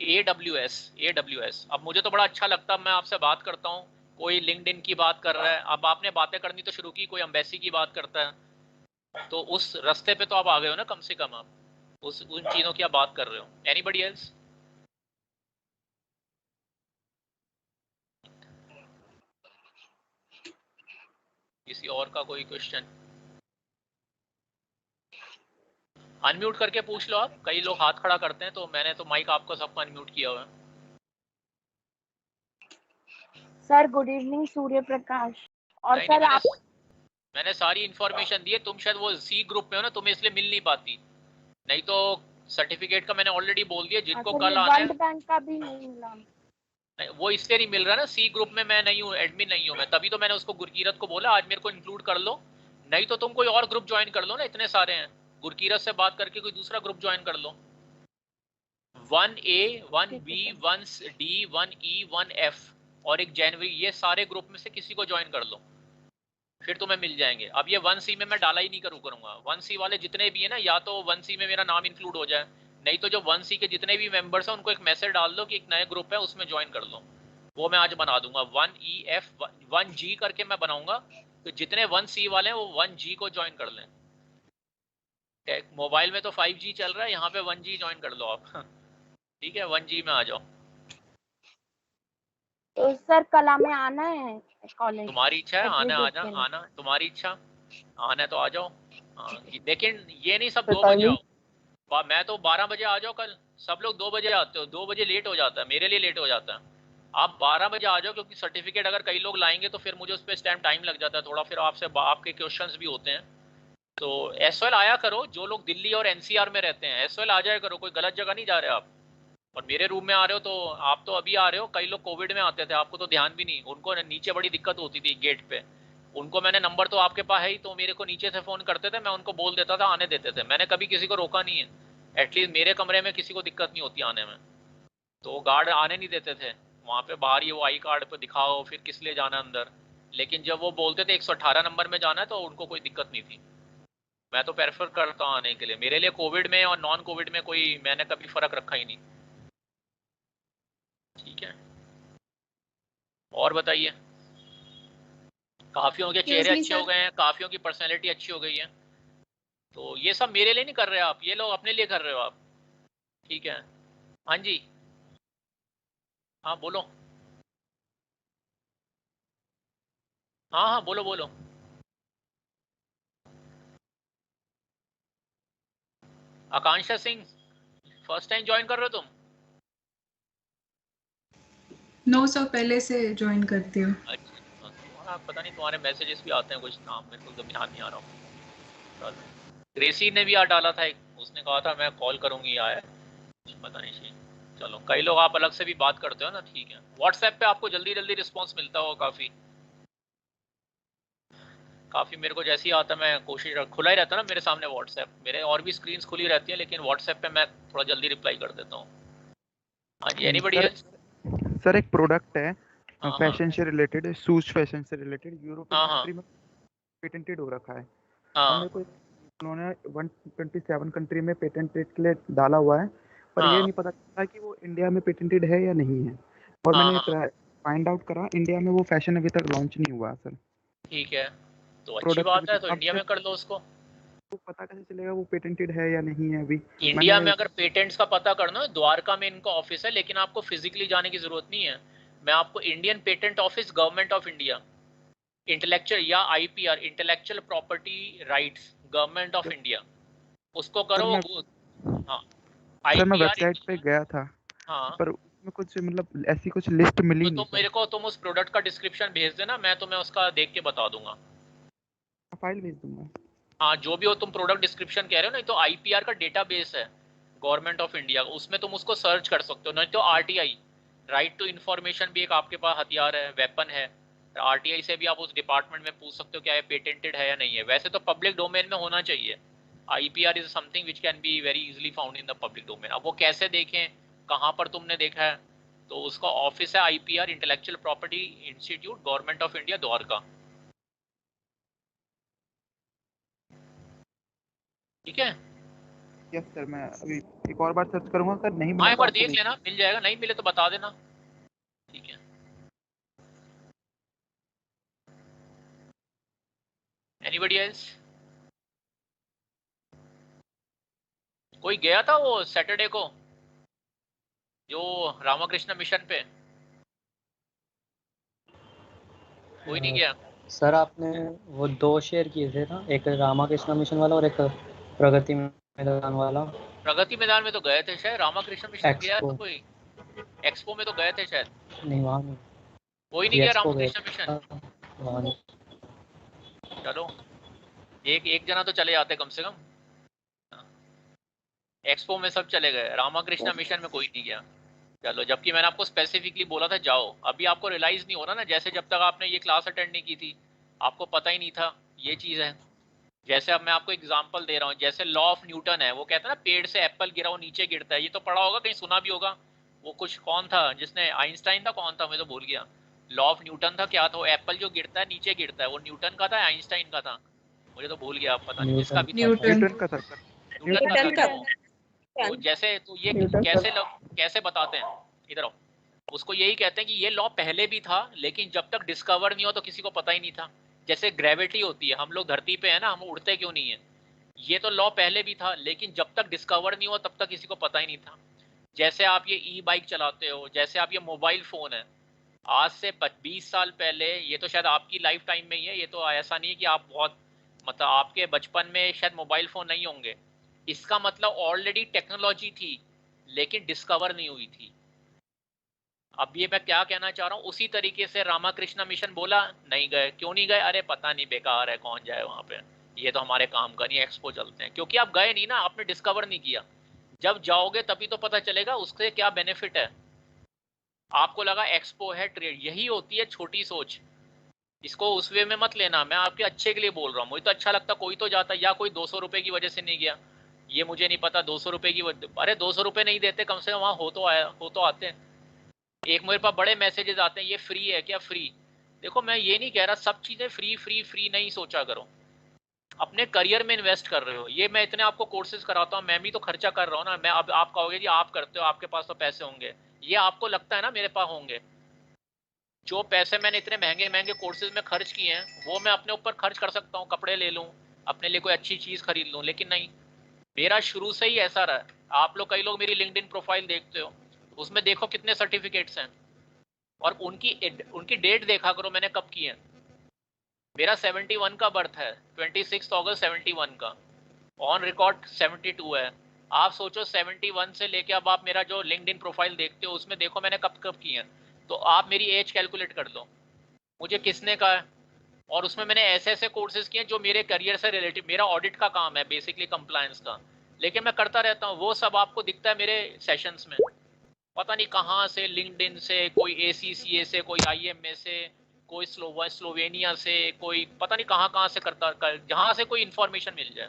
[SPEAKER 1] AWS, अब मुझे तो बड़ा अच्छा लगता है, मैं आपसे बात करता हूँ, कोई लिंक्डइन की बात कर रहा है, अब आपने बातें करनी तो शुरू की, कोई एम्बेसी की बात करता है, तो उस रास्ते पे तो आप आ गए हो ना, कम से कम आप उन चीज़ों की आप बात कर रहे हो। Anybody else? किसी और का कोई क्वेश्चन? अनम्यूट करके पूछ लो आप, कई लोग हाथ खड़ा करते हैं, तो मैंने तो माइक आपको सबको अनम्यूट किया हुआ है।
[SPEAKER 4] Sir good evening Surya Prakash. और
[SPEAKER 1] नहीं,
[SPEAKER 4] सर आप,
[SPEAKER 1] मैंने सारी इन्फॉर्मेशन दी है, तुम शायद वो C ग्रुप में हो ना, तुम्हें इसलिए मिल नहीं पाती, नहीं तो सर्टिफिकेट का मैंने ऑलरेडी बोल दिया, जिनको कल आना है।
[SPEAKER 4] वर्ल्ड बैंक का भी नहीं मिला।
[SPEAKER 1] वो इसलिए नहीं मिल रहा ना, C ग्रुप में मैं नहीं हूँ, एडमिन नहीं हूँ मैं, तभी तो मैंने उसको गुरकीरत को बोला आज मेरे को इंक्लूड कर लो, नहीं तो तुम कोई और ग्रुप ज्वाइन कर लो ना, इतने सारे हैं, गुरकीरत से बात करके कोई दूसरा ग्रुप ज्वाइन कर लो, 1A, 1B, 1D, 1E, 1F और एक जनवरी, ये सारे ग्रुप में से किसी को ज्वाइन कर लो, फिर तुम्हें मिल जाएंगे। अब ये 1C में मैं डाला ही नहीं करूँगा, 1C वाले जितने भी है ना, या तो 1C में मेरा नाम इंक्लूड हो जाए, नहीं तो जो 1C के जितने भी मेंबर्स हैं उनको एक मैसेज डाल दो कि एक नया ग्रुप है उसमें ज्वाइन कर लो, वो मैं आज बना दूंगा। 1EF 1G करके मैं बनाऊंगा, तो जितने 1C वाले हैं वो 1G को ज्वाइन कर लें। मोबाइल में तो 5G चल रहा है, यहाँ पे 1G ज्वाइन कर लो आप। ठीक है, 1G में आ जाओ।
[SPEAKER 4] तो सर कल हमें आना है कॉलेज।
[SPEAKER 1] तुम्हारी इच्छा है आना, आना तुम्हारी इच्छा, आना है तो आ जाओ। लेकिन ये नहीं सब 2 बजे आओ, मैं तो 12 बजे आ जाओ कल, सब लोग 2 बजे आते हो, 2 बजे लेट हो जाता है, मेरे लिए लेट हो जाता है, आप 12 बजे आ जाओ, क्योंकि सर्टिफिकेट अगर कई लोग लाएंगे तो फिर मुझे उस पर टाइम लग जाता है थोड़ा, फिर आपसे आपके क्वेश्चंस भी होते हैं। तो SOL आया करो, जो लोग दिल्ली और NCR में रहते हैं SOL आ जाया करो, कोई गलत जगह नहीं जा रहे आप, और मेरे रूम में आ रहे हो तो आप तो अभी आ रहे हो, कई लोग कोविड में आते थे, आपको तो ध्यान भी नहीं, उनको नीचे बड़ी दिक्कत होती थी गेट पे, उनको मैंने नंबर तो आपके पास है ही, तो मेरे को नीचे से फ़ोन करते थे, मैं उनको बोल देता था, आने देते थे, मैंने कभी किसी को रोका नहीं है, एटलीस्ट मेरे कमरे में किसी को दिक्कत नहीं होती आने में, तो गार्ड आने नहीं देते थे वहाँ पे, बाहर ये वो आई कार्ड पे दिखाओ फिर किस लिए जाना अंदर, लेकिन जब वो बोलते थे 118 नंबर में जाना है तो उनको कोई दिक्कत नहीं थी। मैं तो प्रेफर करता हूँ आने के लिए, मेरे लिए कोविड में और नॉन कोविड में कोई मैंने कभी फ़र्क रखा ही नहीं। ठीक है, और बताइए, काफियों के चेहरे अच्छे हो गए हैं, काफियों की पर्सनैलिटी अच्छी हो गई है, तो ये सब मेरे लिए नहीं कर रहे आप, ये लोग अपने लिए कर रहे हो आप। ठीक है, हाँ जी, हाँ बोलो, हाँ हाँ बोलो बोलो। Akanksha Singh, first time join कर रहे हो तुम?
[SPEAKER 5] नो सर, पहले से ज्वाइन करती हूँ।
[SPEAKER 1] अच्छा, तुम्हारा पता नहीं, तुम्हारे मैसेजेस भी आते हैं कुछ, नाम मेरे को तो ध्यान नहीं आ रहा हूँ। ग्रेसी ने भी आ डाला था एक, उसने कहा था मैं कॉल करूँगी, आया पता नहीं सी। चलो, कई लोग आप अलग से भी बात करते हो ना, ठीक है। व्हाट्सएप पे आपको जल्दी जल्दी रिस्पॉन्स मिलता हो काफ़ी मेरे को जैसे ही आता, मैं कोशिश खुला ही रहता ना मेरे सामने व्हाट्सएप, मेरे और भी स्क्रीन्स खुली रहती है, लेकिन व्हाट्सएप पे मैं थोड़ा जल्दी रिप्लाई कर देता हूँ। हाँ जी, एनीबडी एल्स?
[SPEAKER 2] सर एक प्रोडक्ट है
[SPEAKER 1] हाँ
[SPEAKER 2] फैशन से रिलेटेड, शूज फैशन से रिलेटेड, यूरोपियन
[SPEAKER 1] हाँ
[SPEAKER 2] कंट्री में पेटेंटेड हो रखा है, और
[SPEAKER 1] हाँ
[SPEAKER 2] मेरे को उन्होंने 127 कंट्री में पेटेंटेड के लिए डाला हुआ है, पर ये
[SPEAKER 1] हाँ
[SPEAKER 2] नहीं पता चला कि वो इंडिया में पेटेंटेड है या नहीं है, और
[SPEAKER 1] हाँ
[SPEAKER 2] मैंने
[SPEAKER 1] हाँ,
[SPEAKER 2] फाइंड आउट करा इंडिया में वो फैशन अभी तक लॉन्च नहीं हुआ सर।
[SPEAKER 1] ठीक है, तो अच्छी
[SPEAKER 2] प्रोडक्ट
[SPEAKER 1] बात
[SPEAKER 2] अभी
[SPEAKER 1] है,
[SPEAKER 2] तक,
[SPEAKER 1] तो
[SPEAKER 2] अब
[SPEAKER 1] इंडिया में कर लो उसको।
[SPEAKER 2] वो पता कैसे चलेगा वो पेटेंटेड है या नहीं है अभी?
[SPEAKER 1] इंडिया
[SPEAKER 2] मैंने
[SPEAKER 1] में अगर पेटेंट्स का पता करना है, द्वारका में इनका ऑफिस है, लेकिन आपको फिजिकली जाने की जरूरत नहीं है। मैं आपको Indian patent office, government of India, intellectual या IPR, intellectual property rights, government of India, उसको
[SPEAKER 2] सर
[SPEAKER 1] करो
[SPEAKER 2] मैं
[SPEAKER 1] वो। हाँ,
[SPEAKER 2] सर मैं
[SPEAKER 1] आईपीआर।
[SPEAKER 2] वेबसाइट पे गया था,
[SPEAKER 1] हाँ,
[SPEAKER 2] पर उसमें कुछ मतलब ऐसी कुछ लिस्ट मिली
[SPEAKER 1] तो
[SPEAKER 2] नहीं
[SPEAKER 1] तुम
[SPEAKER 2] सर।
[SPEAKER 1] मेरे को उस प्रोडक्ट का डिस्क्रिप्शन भेज देना, मैं तुम्हें उसका देख के बता दूंगा।
[SPEAKER 2] फाइल भेज दूंगा।
[SPEAKER 1] हाँ, जो भी हो, तुम प्रोडक्ट डिस्क्रिप्शन कह रहे हो ना, तो आईपीआर का डेटाबेस है गवर्नमेंट ऑफ इंडिया, उसमें तुम उसको सर्च कर सकते हो, नहीं तो आरटीआई, राइट टू इन्फॉर्मेशन भी एक आपके पास हथियार है, वेपन है, आरटीआई से भी आप उस डिपार्टमेंट में पूछ सकते हो क्या ये पेटेंटेड है या नहीं है। वैसे तो पब्लिक डोमेन में होना चाहिए, IPR is something which can be very easily found in the public domain. अब वो कैसे देखें, कहाँ पर तुमने देखा है, तो उसका ऑफिस है IPR, intellectual property institute, government of India, Dwarka. ठीक है,
[SPEAKER 2] यस सर, मैं अभी एक और बार सर्च करूंगा सर, नहीं
[SPEAKER 1] हाँ
[SPEAKER 2] मिला
[SPEAKER 1] एक
[SPEAKER 2] तो
[SPEAKER 1] बार
[SPEAKER 2] आपको
[SPEAKER 1] देख
[SPEAKER 2] भेज।
[SPEAKER 1] लेना, मिल जाएगा, नहीं मिले तो बता देना। ठीक है, एनीबडी एल्स? कोई गया था वो सैटरडे को जो रामाकृष्ण मिशन पे? कोई नहीं गया?
[SPEAKER 6] सर आपने वो 2 शेयर किए थे ना, एक रामाकृष्ण मिशन वाला और एक प्रगति मैदान वाला।
[SPEAKER 1] प्रगति मैदान में तो गए थे शायद, रामाकृष्ण मिशन गया
[SPEAKER 6] एक्सपो
[SPEAKER 1] तो कोई, एक्सपो में तो गए थे शायद,
[SPEAKER 6] नहीं, वहाँ नहीं
[SPEAKER 1] कोई नहीं
[SPEAKER 6] जी,
[SPEAKER 1] गया
[SPEAKER 6] एक्सपो गए
[SPEAKER 1] रामकृष्ण मिशन।
[SPEAKER 6] थे, वहाँ नहीं।
[SPEAKER 1] चलो, एक एक जना तो चले जाते कम से कम। एक्सपो में सब चले गए, रामाकृष्ण मिशन में कोई नहीं गया। चलो, जबकि मैंने आपको स्पेसिफिकली बोला था जाओ, अभी आपको रियलाइज नहीं हो रहा ना, जैसे जब तक आपने ये क्लास अटेंड नहीं की थी आपको पता ही नहीं था ये चीज़ है। जैसे अब मैं आपको एग्जांपल दे रहा हूँ, जैसे लॉ ऑफ न्यूटन है, वो कहता है ना पेड़ से एप्पल गिरा वो नीचे गिरता है, ये तो पढ़ा होगा, कहीं सुना भी होगा। वो कुछ कौन था जिसने, आइंस्टाइन था, कौन था, मैं तो भूल गया। लॉ ऑफ न्यूटन था, क्या था वो, एप्पल जो गिरता है नीचे गिरता है, वो न्यूटन का था, आइंस्टाइन का था, मुझे तो भूल गया, पता नहीं जिसका भी था।
[SPEAKER 5] न्यूटन।
[SPEAKER 2] न्यूटन का था सर।
[SPEAKER 1] न्यूटन का
[SPEAKER 3] न्यूटन
[SPEAKER 1] था।
[SPEAKER 3] का।
[SPEAKER 1] तो जैसे, तो ये
[SPEAKER 2] न्यूटन
[SPEAKER 1] कैसे कैसे बताते हैं, इधर आओ, उसको यही कहते हैं कि ये लॉ पहले भी था, लेकिन जब तक डिस्कवर नहीं हो तो किसी को पता ही नहीं था। जैसे ग्रेविटी होती है, हम लोग धरती पे है ना, हम उड़ते क्यों नहीं है, ये तो लॉ पहले भी था, लेकिन जब तक डिस्कवर नहीं हुआ तब तक किसी को पता ही नहीं था। जैसे आप ये ई बाइक चलाते हो, जैसे आप ये मोबाइल फ़ोन है, आज से 20 साल पहले, ये तो शायद आपकी लाइफ टाइम में ही है, ये तो ऐसा नहीं है कि आप बहुत, मतलब आपके बचपन में शायद मोबाइल फ़ोन नहीं होंगे, इसका मतलब ऑलरेडी टेक्नोलॉजी थी लेकिन डिस्कवर नहीं हुई थी। अब ये मैं क्या कहना चाह रहा हूँ, उसी तरीके से रामाकृष्ण मिशन बोला नहीं गए, क्यों नहीं गए, अरे पता नहीं, बेकार है, कौन जाए वहाँ पे, ये तो हमारे काम का नहीं, एक्सपो चलते हैं, क्योंकि आप गए नहीं ना, आपने डिस्कवर नहीं किया। जब जाओगे तभी तो पता चलेगा उससे क्या बेनिफिट है। आपको लगा एक्सपो है, ट्रेड, यही होती है छोटी सोच। इसको उस वे में मत लेना, मैं आपके अच्छे के लिए बोल रहा हूँ। मुझे तो अच्छा लगता कोई तो जाता, या कोई 200 रुपए की वजह से नहीं गया, ये मुझे नहीं पता। 200 रुपए की अरे 200 रुपए नहीं देते, कम से कम वहाँ हो तो आते हैं। एक मेरे पास बड़े मैसेजेस आते हैं, ये फ्री है क्या? फ्री। देखो मैं ये नहीं कह रहा सब चीजें फ्री फ्री फ्री नहीं सोचा करो। अपने करियर में इन्वेस्ट कर रहे हो। ये मैं इतने आपको कोर्सेज कराता हूँ, मैं भी तो खर्चा कर रहा हूँ ना। मैं अब आप कहोगे जी आप करते हो, आपके पास तो पैसे होंगे, ये आपको लगता है ना मेरे पास होंगे। जो पैसे मैंने इतने महंगे महंगे कोर्सेज में खर्च किए हैं वो मैं अपने ऊपर खर्च कर सकता हूँ, कपड़े ले लूँ, अपने लिए कोई अच्छी चीज खरीद लूँ, लेकिन नहीं, मेरा शुरू से ही ऐसा रहा है। आप लोग, कई लोग मेरी लिंक्डइन प्रोफाइल देखते हो, उसमें देखो कितने सर्टिफिकेट्स हैं, और उनकी डेट देखा करो मैंने कब की है। मेरा 71 का बर्थ है, 26 अगस्त 71 का, ऑन रिकॉर्ड 72 है। आप सोचो 71 से लेके अब आप मेरा जो लिंक्डइन प्रोफाइल देखते हो उसमें देखो मैंने कब कब की है, तो आप मेरी एज कैलकुलेट कर लो मुझे किसने कहा है। और उसमें मैंने ऐसे ऐसे कोर्सेज किए जो मेरे करियर से रिलेटेड, मेरा ऑडिट का काम है बेसिकली, कंप्लायंस का, लेकिन मैं करता रहता हूँ। वो सब आपको दिखता है मेरे सेशंस में। पता नहीं कहाँ से, लिंक्डइन से, कोई ACCA से, कोई IMA से, कोई स्लोवेनिया से, कोई पता नहीं कहाँ से जहाँ से कोई इन्फॉर्मेशन मिल जाए।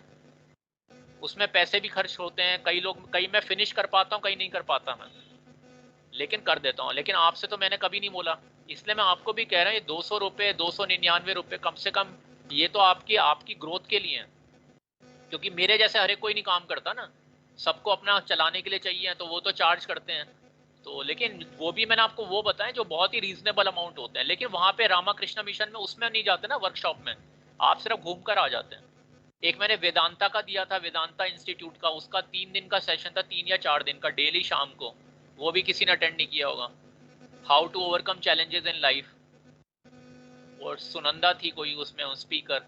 [SPEAKER 1] उसमें पैसे भी खर्च होते हैं, कई मैं फिनिश कर पाता हूँ, कई नहीं कर पाता मैं, लेकिन कर देता हूँ। लेकिन आपसे तो मैंने कभी नहीं बोला, इसलिए मैं आपको भी कह रहा हूँ, ये 200 रुपये 299 रुपये कम से कम, ये तो आपकी ग्रोथ के लिए है। क्योंकि मेरे जैसे हर एक कोई नहीं काम करता ना, सबको अपना चलाने के लिए चाहिए, तो वो तो चार्ज करते हैं। तो लेकिन वो भी मैंने आपको वो बताया जो बहुत ही रीजनेबल अमाउंट होते हैं। लेकिन वहाँ पे रामाकृष्ण मिशन में उसमें नहीं जाते ना, वर्कशॉप में आप सिर्फ घूम कर आ जाते हैं। एक मैंने वेदांता का दिया था, वेदांता इंस्टीट्यूट का, उसका 3 दिन का सेशन था, 3 या 4 दिन का, डेली शाम को, वो भी किसी ने अटेंड नहीं किया होगा। How to overcome challenges in life, और सुनंदा थी कोई उसमें स्पीकर,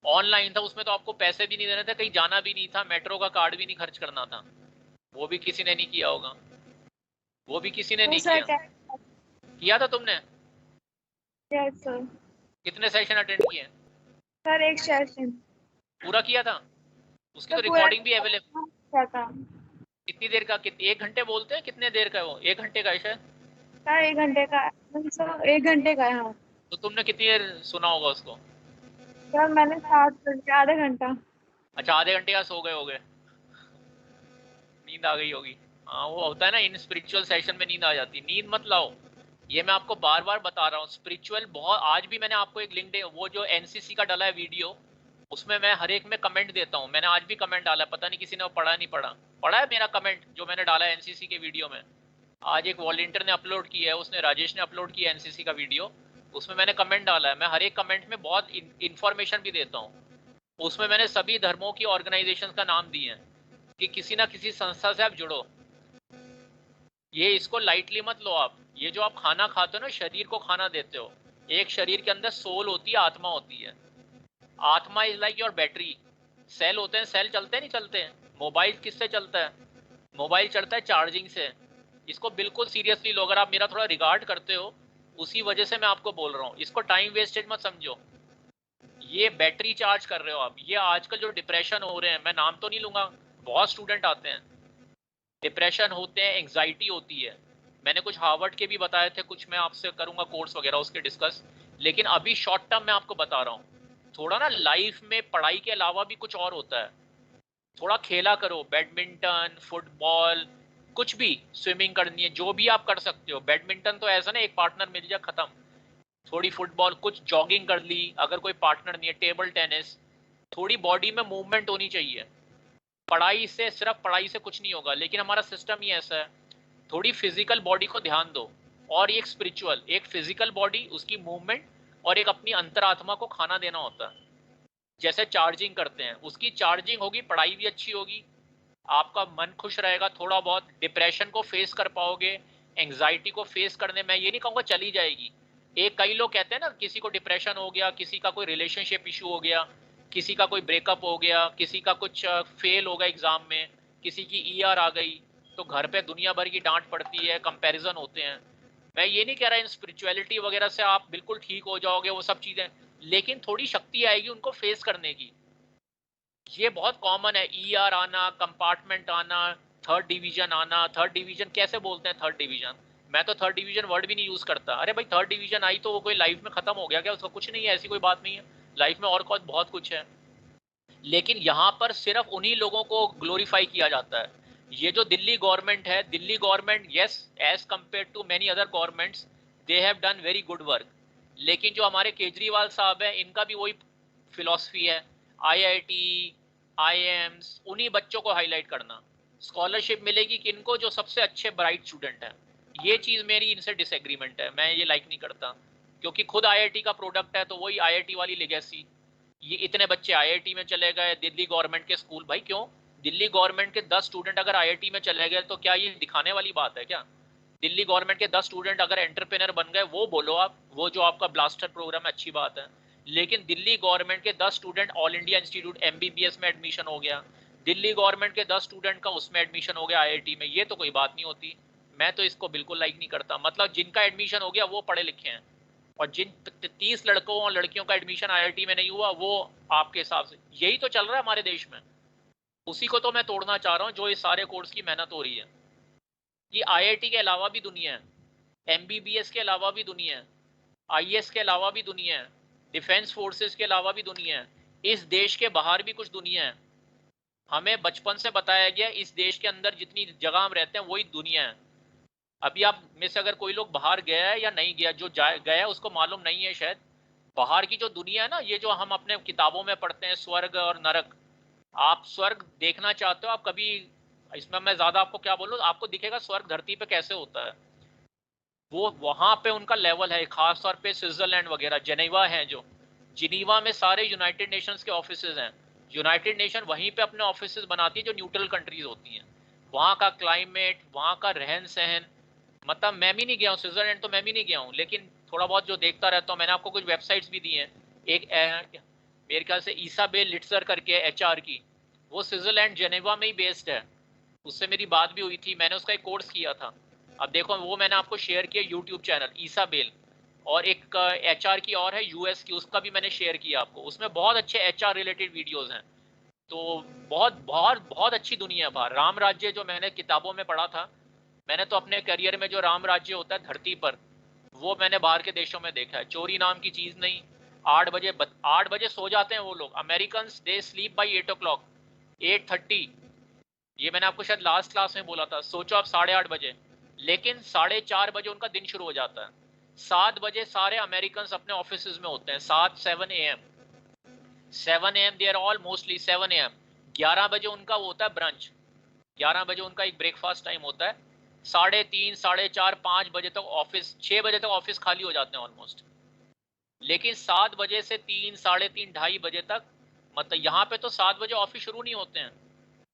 [SPEAKER 1] ऑनलाइन था, उसमें तो आपको पैसे भी नहीं देने थे, कहीं जाना भी नहीं था, मेट्रो का कार्ड भी नहीं खर्च करना था, वो भी किसी ने नहीं किया होगा, वो भी किसी ने नहीं
[SPEAKER 4] सर
[SPEAKER 1] किया था तुमने?
[SPEAKER 4] Yes sir.
[SPEAKER 1] कितने सेशन अटेंड किए?
[SPEAKER 4] सर एक सेशन
[SPEAKER 1] पूरा किया था? उसकी तो
[SPEAKER 4] सर पूरा
[SPEAKER 1] रिकॉर्डिंग भी अवेलेबल।
[SPEAKER 4] किया था
[SPEAKER 1] कितनी देर का? 1 घंटे बोलते हैं, कितने देर का है वो? 1 घंटे का है शायद।
[SPEAKER 4] सर। 1 घंटे का सर, 1 घंटे का है। हाँ
[SPEAKER 1] तो तुमने कितनी देर सुना होगा उसको?
[SPEAKER 4] सर मैंने 7 घंटे, आधा घंटा।
[SPEAKER 1] अच्छा, आधे घंटे का सो गए होगे, नींद आ गई होगी। हाँ वो होता है ना, इन स्पिरिचुअल सेशन में नींद आ जाती है। नींद मत लाओ, ये मैं आपको बार बार बता रहा हूँ। स्पिरिचुअल बहुत, आज भी मैंने आपको एक लिंक वो जो NCC का डाला है वीडियो, उसमें मैं हर एक में कमेंट देता हूँ। मैंने आज भी कमेंट डाला है, पता नहीं किसी ने पढ़ा नहीं पढ़ा। पढ़ा है मेरा कमेंट जो मैंने डाला है NCC के वीडियो में? आज एक वॉलंटियर ने अपलोड किया है, उसने, राजेश ने अपलोड किया है NCC का वीडियो, उसमें मैंने कमेंट डाला है। मैं हर एक कमेंट में बहुत इन्फॉर्मेशन भी देता हूँ। उसमें मैंने सभी धर्मों की ऑर्गेनाइजेशन का नाम दिए हैं कि किसी ना किसी संस्था से आप जुड़ो। ये इसको लाइटली मत लो आप। ये जो आप खाना खाते हो ना, शरीर को खाना देते हो, एक शरीर के अंदर सोल होती है, आत्मा होती है। आत्मा is like your battery. Cell होते हैं, सेल चलते नहीं चलते हैं। मोबाइल किससे चलता है? मोबाइल चलता है चार्जिंग से। इसको बिल्कुल सीरियसली लो, अगर आप मेरा थोड़ा रिगार्ड करते हो, उसी वजह से मैं आपको बोल रहा हूँ। इसको टाइम वेस्टेज मत समझो, ये बैटरी चार्ज कर रहे हो आप। ये आजकल जो डिप्रेशन हो रहे हैं, मैं नाम तो नहीं लूंगा, बहुत स्टूडेंट आते हैं, डिप्रेशन होते हैं, एंग्जाइटी होती है। मैंने कुछ हार्वर्ड के भी बताए थे, कुछ मैं आपसे करूंगा कोर्स वगैरह उसके डिस्कस। लेकिन अभी शॉर्ट टर्म में आपको बता रहा हूँ, थोड़ा ना लाइफ में पढ़ाई के अलावा भी कुछ और होता है। थोड़ा खेला करो, बैडमिंटन, फुटबॉल, कुछ भी, स्विमिंग करनी है, जो भी आप कर सकते हो। बैडमिंटन तो ऐसा ना एक पार्टनर मिल जाए खत्म। थोड़ी फुटबॉल, कुछ जॉगिंग कर ली, अगर कोई पार्टनर नहीं है, टेबल टेनिस। थोड़ी बॉडी में मूवमेंट होनी चाहिए। पढ़ाई से, सिर्फ पढ़ाई से कुछ नहीं होगा, लेकिन हमारा सिस्टम ही ऐसा है। थोड़ी फिजिकल बॉडी को ध्यान दो, और एक स्पिरिचुअल, एक फिजिकल बॉडी, उसकी मूवमेंट, और एक अपनी अंतरात्मा को खाना देना होता है। जैसे चार्जिंग करते हैं, उसकी चार्जिंग होगी, पढ़ाई भी अच्छी होगी, आपका मन खुश रहेगा, थोड़ा बहुत डिप्रेशन को फेस कर पाओगे, एंग्जाइटी को फेस करने, मैं ये नहीं कहूँगा चली जाएगी। कई लोग कहते हैं ना, किसी को डिप्रेशन हो गया, किसी का कोई रिलेशनशिप इशू हो गया, किसी का कोई ब्रेकअप हो गया, किसी का कुछ फेल हो गया एग्जाम में, किसी की ER आ गई, तो घर पे दुनिया भर की डांट पड़ती है, कंपैरिजन होते हैं। मैं ये नहीं कह रहा इन स्पिरिचुअलिटी वगैरह से आप बिल्कुल ठीक हो जाओगे, वो सब चीजें, लेकिन थोड़ी शक्ति आएगी उनको फेस करने की। ये बहुत कॉमन है, ER आना, कंपार्टमेंट आना, थर्ड डिवीजन आना, थर्ड डिवीजन कैसे बोलते हैं थर्ड डिवीजन? मैं तो थर्ड डिवीजन वर्ड भी नहीं यूज करता। अरे भाई थर्ड डिवीजन आई तो वो कोई लाइफ में खत्म हो गया क्या? उसका कुछ नहीं है, ऐसी कोई बात नहीं है। लाइफ में और बहुत कुछ है। लेकिन यहाँ पर सिर्फ उन्हीं लोगों को ग्लोरीफाई किया जाता है। ये जो दिल्ली गवर्नमेंट है, Delhi government yes as compare to many other governments they have done very good work. लेकिन जो हमारे केजरीवाल साहब हैं, इनका भी वही फिलॉसफी है, आईआईटी आईएम्स उन्हीं बच्चों को हाईलाइट करना। स्कॉलरशिप मिलेगी किनको? जो सबसे अच्छे ब्राइट स्टूडेंट हैं। ये चीज़ मेरी इनसे डिसएग्रीमेंट है, मैं ये लाइक नहीं करता, क्योंकि खुद आईआईटी का प्रोडक्ट है, तो वही आईआईटी वाली लेगेसी। ये इतने बच्चे आईआईटी में चले गए दिल्ली गवर्नमेंट के स्कूल, भाई क्यों? दिल्ली गवर्नमेंट के 10 स्टूडेंट अगर आईआईटी में चले गए तो क्या ये दिखाने वाली बात है क्या? दिल्ली गवर्नमेंट के 10 स्टूडेंट अगर एंटरप्रेन्योर बन गए, वो बोलो आप, वो जो आपका ब्लास्टर प्रोग्राम है, अच्छी बात है। लेकिन दिल्ली गवर्नमेंट के 10 student all India institute MBBS में एडमिशन हो गया, दिल्ली गवर्नमेंट के 10 स्टूडेंट का उसमें एडमिशन हो गया आईआईटी में, ये तो कोई बात नहीं होती। मैं तो इसको बिल्कुल लाइक नहीं करता। मतलब जिनका एडमिशन हो गया वो पढ़े लिखे हैं, और जिन 30 लड़कों और लड़कियों का एडमिशन आईआईटी में नहीं हुआ, वो आपके हिसाब से यही तो चल रहा है हमारे देश में। उसी को तो मैं तोड़ना चाह रहा हूँ, जो इस सारे कोर्स की मेहनत हो रही है। कि आईआईटी के अलावा भी दुनिया है, एमबीबीएस के अलावा भी दुनिया है, आईएएस के अलावा भी दुनिया है, डिफेंस फोर्सेस के अलावा भी दुनिया है, इस देश के बाहर भी कुछ दुनिया है। हमें बचपन से बताया गया इस देश के अंदर जितनी जगह हम रहते हैं वही दुनिया है। अभी आप में से अगर कोई लोग बाहर गया है या नहीं गया, जो गया है उसको मालूम नहीं है शायद। बाहर की जो दुनिया है ना, ये जो हम अपने किताबों में पढ़ते हैं स्वर्ग और नरक, आप स्वर्ग देखना चाहते हो आप कभी? इसमें मैं ज़्यादा आपको क्या बोलूँ, आपको दिखेगा स्वर्ग धरती पे कैसे होता है। वो वहाँ पे उनका लेवल है, खास तौर पे स्विट्जरलैंड वगैरह, जेनेवा है, जो जिनीवा में सारे यूनाइटेड नेशंस के ऑफिसेज हैं। यूनाइटेड नेशन वहीं पे अपने ऑफिसेज बनाती है जो न्यूट्रल कंट्रीज होती हैं। वहाँ का क्लाइमेट, वहाँ का रहन सहन, मतलब मैं भी नहीं गया हूँ स्विट्जरलैंड, तो मैं भी नहीं गया हूँ, लेकिन थोड़ा बहुत जो देखता रहता हूँ। मैंने आपको कुछ वेबसाइट्स भी दी हैं। एक मेरे ख्याल से ईसाबेल लिट्जर करके एचआर की, वो स्विट्जरलैंड जेनेवा में ही बेस्ड है। उससे मेरी बात भी हुई थी, मैंने उसका एक कोर्स किया था। अब देखो वो मैंने आपको शेयर किया यूट्यूब चैनल ईसाबेल, और एक एचआर की और है यूएस की, उसका भी मैंने शेयर किया आपको। उसमें बहुत अच्छे एचआर रिलेटेड वीडियोस हैं। तो बहुत बहुत बहुत अच्छी दुनिया है बाहर। राम राज्य जो मैंने किताबों में पढ़ा था, मैंने तो अपने करियर में जो राम राज्य होता है धरती पर, वो मैंने बाहर के देशों में देखा है। चोरी नाम की चीज़ नहीं। 8 बजे सो जाते हैं वो लोग। American they sleep by 8 o'clock, 8:30। ये मैंने आपको शायद लास्ट क्लास में बोला था। सोचो आप 8:30 बजे, लेकिन 4:30 बजे उनका दिन शुरू हो जाता है। 7 बजे सारे अमेरिकन अपने ऑफिस में होते हैं। 7 AM 7 AM they are all mostly 7 AM। 11 बजे उनका वो होता है ब्रंच, 11 बजे उनका एक ब्रेकफास्ट टाइम होता है। 3:30, 4:30, 5 बजे तक ऑफिस, 6 बजे तक ऑफिस खाली हो जाते हैं ऑलमोस्ट। लेकिन 7 बजे से 3, 3:30, 2:30 बजे तक, मतलब यहाँ पे तो 7 बजे ऑफिस शुरू नहीं होते हैं।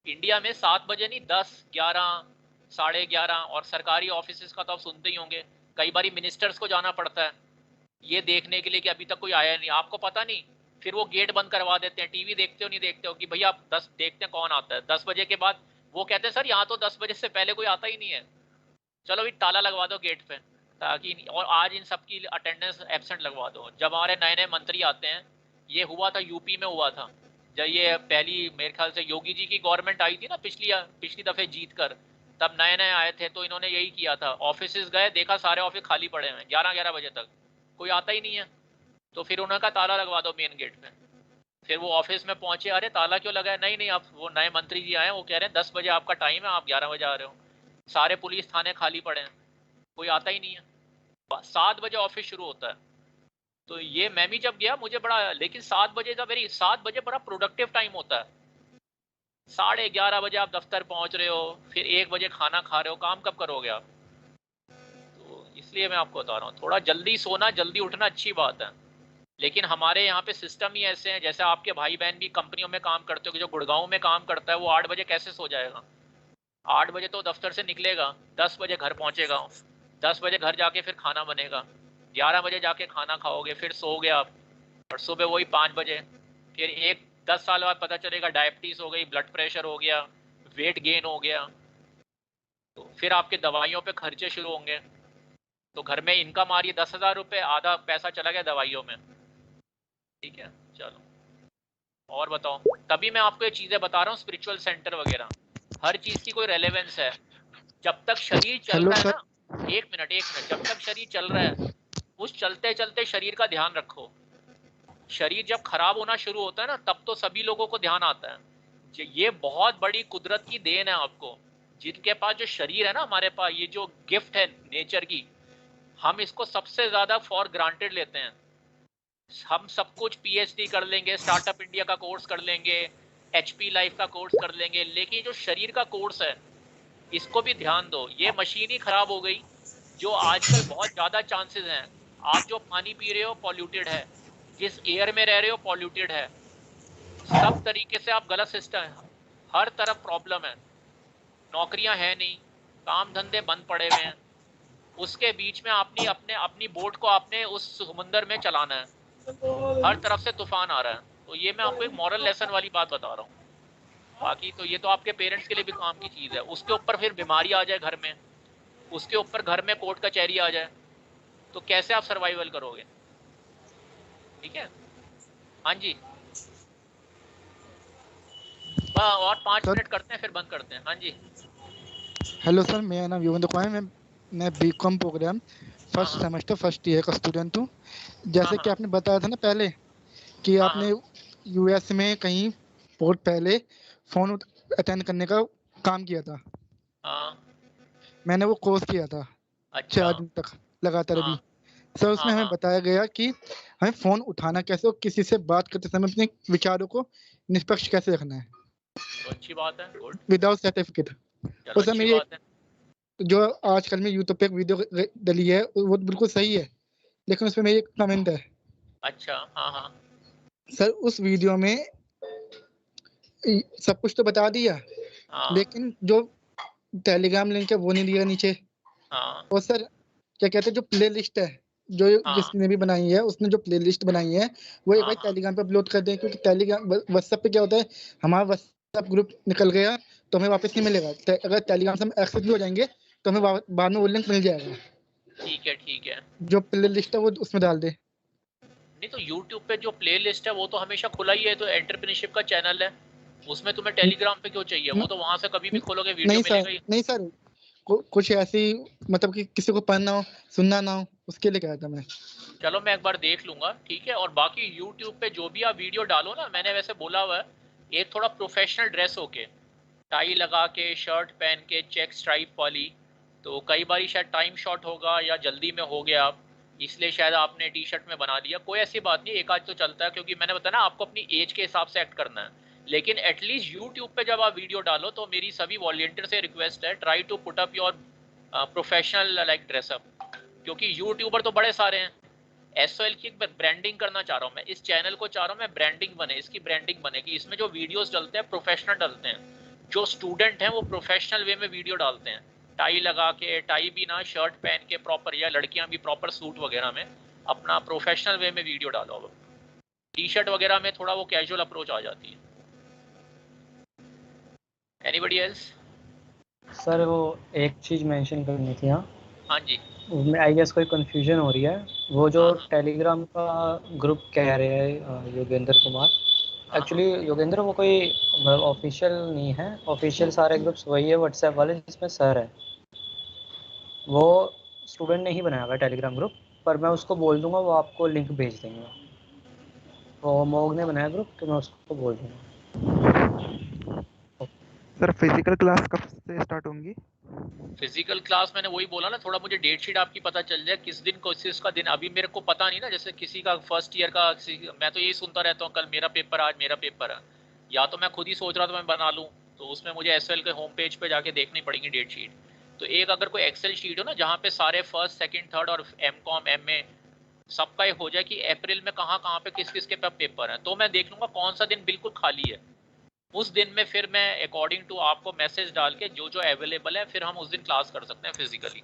[SPEAKER 1] इंडिया में 7 बजे नहीं, 10, 11, 11:30। और सरकारी ऑफिस का तो आप सुनते ही होंगे, कई बार मिनिस्टर्स को जाना पड़ता है ये देखने के लिए कि अभी तक कोई आया नहीं। आपको पता नहीं, फिर वो गेट बंद करवा देते हैं। टीवी देखते हो नहीं देखते हो कि भैया आप 10 देखते हैं कौन आता है। 10 बजे के बाद वो कहते हैं सर यहाँ तो 10 बजे से पहले कोई आता ही नहीं है, चलो भी ताला लगवा दो गेट पे, ताकि, और आज इन सब की अटेंडेंस एब्सेंट लगवा दो। जब हमारे नए नए मंत्री आते हैं, ये हुआ था यूपी में हुआ था, जब ये पहली मेरे ख्याल से योगी जी की गवर्नमेंट आई थी ना पिछली दफ़े जीत कर, तब नए नए आए थे, तो इन्होंने यही किया था। ऑफिस गए, देखा सारे ऑफिस खाली पड़े हैं, 11 बजे तक कोई आता ही नहीं है। तो फिर उन्होंने कहा ताला लगवा दो मेन गेट पे। फिर वो ऑफिस में पहुंचे, अरे ताला क्यों लगाया? नहीं नहीं, आप वो नए मंत्री जी आए, वो कह रहे हैं 10 बजे आपका टाइम है, आप 11 बजे आ रहे हो। सारे पुलिस थाने खाली पड़े हैं, कोई आता ही नहीं है। 7 बजे ऑफिस शुरू होता है। तो ये मैं भी जब गया मुझे बड़ा, लेकिन 7 बजे का 7 बजे बड़ा प्रोडक्टिव टाइम होता है। 11:30 बजे आप दफ्तर पहुंच रहे हो, फिर 1 बजे खाना खा रहे हो, काम कब करोगे आप? तो इसलिए मैं आपको बता रहा हूँ, थोड़ा जल्दी सोना जल्दी उठना अच्छी बात है, लेकिन हमारे यहाँ पे सिस्टम ही ऐसे हैं। जैसे आपके भाई बहन भी कंपनियों में काम करते हो, जो गुड़गांव में काम करता है, वो 8 बजे कैसे सो जाएगा? 8 बजे तो दफ्तर से निकलेगा, 10 बजे घर पहुँचेगा, 10 बजे घर जाके फिर खाना बनेगा, 11 बजे जाके खाना खाओगे, फिर सोओगे आप, और सुबह वही 5 बजे। फिर 10 साल बाद पता चलेगा डायबिटीज़ हो गई, ब्लड प्रेशर हो गया, वेट गेन हो गया, तो फिर आपके दवाइयों पे खर्चे शुरू होंगे। तो घर में इनकम आ रही है 10,000 रुपये, आधा पैसा चला गया दवाइयों में। ठीक है, चलो और बताओ। तभी मैं आपको ये चीज़ें बता रहा हूँ, स्पिरिचुअल सेंटर वगैरह हर चीज की कोई रेलेवेंस है। जब तक शरीर चल
[SPEAKER 2] हेलो
[SPEAKER 1] रहा है
[SPEAKER 2] सर।
[SPEAKER 1] ना, एक मिनट, जब तक शरीर चल रहा है, उस चलते चलते शरीर का ध्यान रखो। शरीर जब खराब होना शुरू होता है ना, तब तो सभी लोगों को ध्यान आता है। ये बहुत बड़ी कुदरत की देन है आपको, जिनके पास जो शरीर है ना, हमारे पास ये जो गिफ्ट है नेचर की, हम इसको सबसे ज्यादा फॉर ग्रांटेड लेते हैं। हम सब कुछ पीएचडी कर लेंगे, स्टार्टअप इंडिया का कोर्स कर लेंगे, एचपी लाइफ का कोर्स कर लेंगे, लेकिन जो शरीर का कोर्स है इसको भी ध्यान दो। ये मशीन ही खराब हो गई, जो आजकल बहुत ज्यादा चांसेस हैं। आप जो पानी पी रहे हो पॉल्यूटेड है, जिस एयर में रह रहे हो पॉल्यूटेड है, सब तरीके से आप गलत सिस्टम है, हर तरफ प्रॉब्लम है। नौकरियां है नहीं, काम धंधे बंद पड़े हुए हैं, उसके बीच में अपनी बोट को आपने उस समुंदर में चलाना है, हर तरफ से तूफान आ रहा है। तो ये मैं आपको एक मॉरल लेसन वाली बात बता रहा हूँ। बाकी तो ये तो आपके पेरेंट्स के लिए भी काम की चीज है। उसके ऊपर फिर बीमारी आ जाए घर में, उसके ऊपर घर में कोर्ट कचहरी आ जाए, तो कैसे आप सर्वाइवल करोगे? ठीक है, हाँ जी। और 5 मिनट करते हैं फिर बंद करते हैं। हाँ जी।
[SPEAKER 7] हेलो सर, मेरा नाम युवंत कुमार है। मैं BCom programme first semester first year का स्टूडेंट हूँ। जैसे कि आपने बताया था ना पहले कि आपने यूएस में कहीं बहुत पहले फोन अटेंड करने का काम किया था। मैंने वो कोर्स किया था 4 दिन तक लगातार। अभी सर उसमें हमें बताया गया कि हमें फोन उठाना कैसे और किसी से बात करते समय अपने विचारों को निष्पक्ष कैसे रखना है।
[SPEAKER 1] तो अच्छी बात है, गुड।
[SPEAKER 7] Without certificate. और सर मेरी जो आजकल में यूट्यूब पे एक वीडियो डली है वो बिल्कुल सही है, लेकिन उसमें मेरी एक कमेंट है।
[SPEAKER 1] अच्छा, हाँ हाँ
[SPEAKER 7] सर उस वीडियो में सब कुछ तो बता दिया, लेकिन जो टेलीग्राम लिंक है वो नहीं दिया नीचे। और सर क्या कहते हैं, जो प्ले लिस्ट है जो जिसने भी बनाई है, उसने जो प्ले लिस्ट बनाई है वो एक बार टेलीग्राम पे अपलोड कर दें, क्योंकि टेलीग्राम व्हाट्सएप पे क्या होता है, हमारा व्हाट्सएप ग्रुप निकल गया तो हमें वापस नहीं मिलेगा। अगर टेलीग्राम से हम एक्सेस भी हो जाएंगे तो हमें बाद में वो लिंक मिल जाएगा।
[SPEAKER 1] ठीक है, ठीक है।
[SPEAKER 7] जो प्ले लिस्ट है वो उसमें डाल दे।
[SPEAKER 1] नहीं तो YouTube पे जो प्ले लिस्ट है वो तो हमेशा खुला ही है, तो एंटरप्रेन्योरशिप का चैनल है, उसमें तुम्हें टेलीग्राम पे क्यों चाहिए? वो तो वहां से कभी भी खोलोगे वीडियो मिलेगा ही।
[SPEAKER 7] नहीं सर, कुछ ऐसी मतलब कि किसी को पढ़ना हो सुनना ना हो, उसके लिए कहा था मैं।
[SPEAKER 1] चलो मैं एक बार देख लूंगा, ठीक है। और बाकी YouTube पे जो भी आप वीडियो डालो ना, मैंने वैसे बोला हुआ है, एक थोड़ा प्रोफेशनल ड्रेस होके, टाई लगा के, शर्ट पहन के, चेक स्ट्राइप वाली। तो कई बार शायद टाइम शॉर्ट होगा या जल्दी में हो गया आप, इसलिए शायद आपने टी शर्ट में बना दिया। कोई ऐसी बात नहीं, एक आज तो चलता है, क्योंकि मैंने बताया ना आपको अपनी एज के हिसाब से एक्ट करना है। लेकिन एटलीस्ट यूट्यूब पे जब आप वीडियो डालो तो मेरी सभी वॉलंटियर से रिक्वेस्ट है, try to put up your professional like dress up, क्योंकि यूट्यूबर तो बड़े सारे हैं। SOL की ब्रांडिंग करना चाह रहा हूँ मैं, इस चैनल को चाह रहा हूँ मैं ब्रांडिंग बने, इसकी ब्रांडिंग बने कि इसमें जो वीडियोस डलते हैं प्रोफेशनल डलते हैं, जो स्टूडेंट हैं वो प्रोफेशनल वे में वीडियो डालते हैं, टाई लगा के, टाई भी ना, शर्ट पहन के प्रॉपर, या लड़कियां भी प्रॉपर सूट वगैरह में अपना प्रोफेशनल वे में वीडियो डालो। अब टी शर्ट वगैरह में थोड़ा वो कैजुअल अप्रोच आ जाती है। Anybody else?
[SPEAKER 6] सर वो एक चीज़ मेंशन करनी थी।
[SPEAKER 1] हाँ जी,
[SPEAKER 6] उसमें आई गेस कोई कंफ्यूजन हो रही है। वो जो टेलीग्राम का ग्रुप कह रहे हैं योगेंद्र कुमार, एक्चुअली योगेंद्र वो कोई ऑफिशियल नहीं है। ऑफिशियल सारे ग्रुप्स वही है व्हाट्सएप वाले जिसमें सर है, वो स्टूडेंट ने ही बनाया हुआ है टेलीग्राम ग्रुप, पर मैं उसको बोल दूंगा, वो आपको लिंक भेज देंगे। वो मोग ने बनाया ग्रुप, तो मैं उसको बोल दूंगा।
[SPEAKER 2] सर फिजिकल क्लास कब से स्टार्ट होंगी?
[SPEAKER 1] फिजिकल क्लास मैंने वही बोला ना, थोड़ा मुझे डेट शीट आपकी पता चल जाए किस दिन कोर्सेज का दिन, अभी मेरे को पता नहीं ना। जैसे किसी का फर्स्ट ईयर का, मैं तो यही सुनता रहता हूँ कल मेरा पेपर, आज मेरा पेपर है, या तो मैं खुद ही सोच रहा था मैं बना लूँ, तो उसमें मुझे SOL के होम पेज पे जाके देखनी पड़ेगी डेट शीट। तो एक अगर कोई एक्सेल शीट हो ना जहाँ पे सारे फर्स्ट सेकेंड थर्ड और MCOM MA सबका एक हो जाए कि अप्रैल में कहाँ पे किस किस के पेपर है, तो मैं देख लूंगा कौन सा दिन बिल्कुल खाली है। उस दिन में फिर मैं अकॉर्डिंग टू आपको मैसेज डाल के जो जो अवेलेबल है फिर हम उस दिन क्लास कर सकते हैं फिजिकली।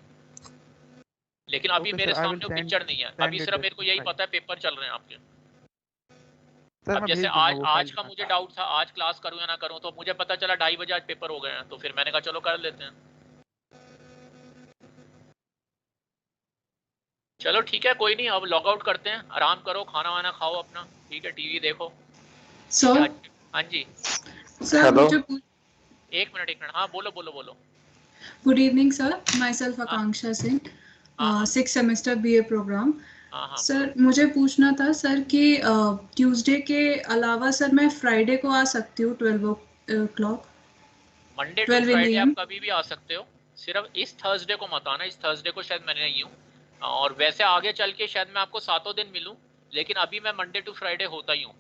[SPEAKER 1] लेकिन अभी मेरे सामने पिक्चर नहीं है, अभी सिर्फ मेरे को यही पता है पेपर चल रहे हैं आपके। अब जैसे आज का मुझे डाउट था, आज क्लास करूं या ना करूं, तो मुझे पता चला 2:30 बजे आज पेपर हो गए हैं, तो फिर मैंने कहा चलो कर लेते हैं। चलो ठीक है, कोई नहीं, अब लॉग आउट करते हैं, आराम करो, खाना वाना खाओ अपना, ठीक है, टीवी देखो।
[SPEAKER 5] सर,
[SPEAKER 1] हाँ जी
[SPEAKER 5] सर
[SPEAKER 1] एक मिनट, हाँ बोलो बोलो बोलो।
[SPEAKER 5] Good evening sir, myself Akanksha Singh, 6th semester BA programme.
[SPEAKER 1] हाँ
[SPEAKER 5] सर मुझे पूछना था सर कि ट्यूसडे के अलावा सर मैं फ्राइडे को आ सकती हूँ 12 o'clock?
[SPEAKER 1] Monday to
[SPEAKER 5] 12 in the
[SPEAKER 1] Friday आप
[SPEAKER 5] AM?
[SPEAKER 1] कभी भी आ सकते हो, सिर्फ इस थर्सडे को मत आना, इस थर्सडे को शायद मैं नहीं हूँ, और वैसे आगे चल के शायद मैं आपको 7 दिन मिलूँ, लेकिन अभी मैं मंडे टू फ्राइडे होता ही हूँ,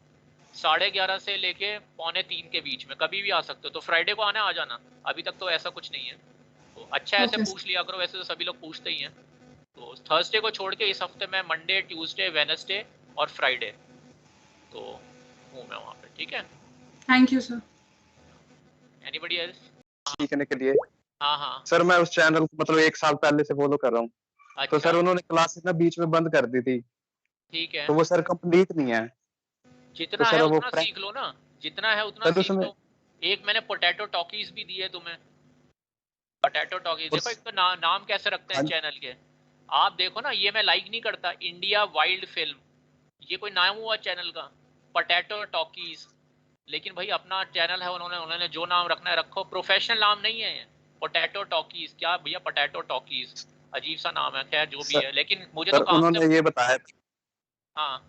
[SPEAKER 1] 11:30 से लेके 2:45 के बीच में कभी भी आ सकते हो। तो फ्राइडे को आना, आ जाना, अभी तक तो ऐसा कुछ नहीं है। तो अच्छा ऐसे
[SPEAKER 5] Okay,
[SPEAKER 1] पूछ लिया करो, वैसे तो सभी लोग पूछते ही हैं। तो थर्सडे को छोड़ के इस हफ्ते में मंडे, ट्यूसडे, वेडनेसडे और फ्राइडे तो हूँ मैं वहाँ पे, ठीक है।
[SPEAKER 5] Thank you sir.
[SPEAKER 1] Anybody else?
[SPEAKER 8] सीखने के लिए।
[SPEAKER 1] हाँ
[SPEAKER 8] सर मैं उस चैनल को मतलब 1 साल पहले से फॉलो कर रहा हूँ। तो सर
[SPEAKER 1] अच्छा
[SPEAKER 8] उन्होंने क्लासेस ना बीच में बंद कर दी थी,
[SPEAKER 1] ठीक है,
[SPEAKER 8] तो वो सर कंप्लीट नहीं है। तो
[SPEAKER 1] जितना है
[SPEAKER 8] सर वो
[SPEAKER 1] उतना सीख लो ना, जितना है उतना
[SPEAKER 8] सर
[SPEAKER 1] सीख
[SPEAKER 8] उसमें
[SPEAKER 1] लो। एक मैंने पोटैटो टॉकीज भी दी है तुम्हें, पोटैटो टॉकीज। देखो एक तो नाम कैसे रखते हैं
[SPEAKER 8] हाँ
[SPEAKER 1] चैनल के, आप देखो ना, ये मैं लाइक नहीं करता, इंडिया वाइल्ड फिल्म, ये कोई नाम हुआ चैनल का, पोटैटो टॉकीज। लेकिन भाई अपना चैनल है, उन्होंने जो नाम रखना है रखो, प्रोफेशनल नाम नहीं है ये, पोटैटो टॉकीज। क्या भैया पोटैटो टॉकीज, अजीब सा नाम है, खैर जो भी
[SPEAKER 8] सर,
[SPEAKER 1] है, लेकिन मुझे तो
[SPEAKER 8] सर
[SPEAKER 1] काम से।
[SPEAKER 8] उन्होंने ये बताया
[SPEAKER 1] हाँ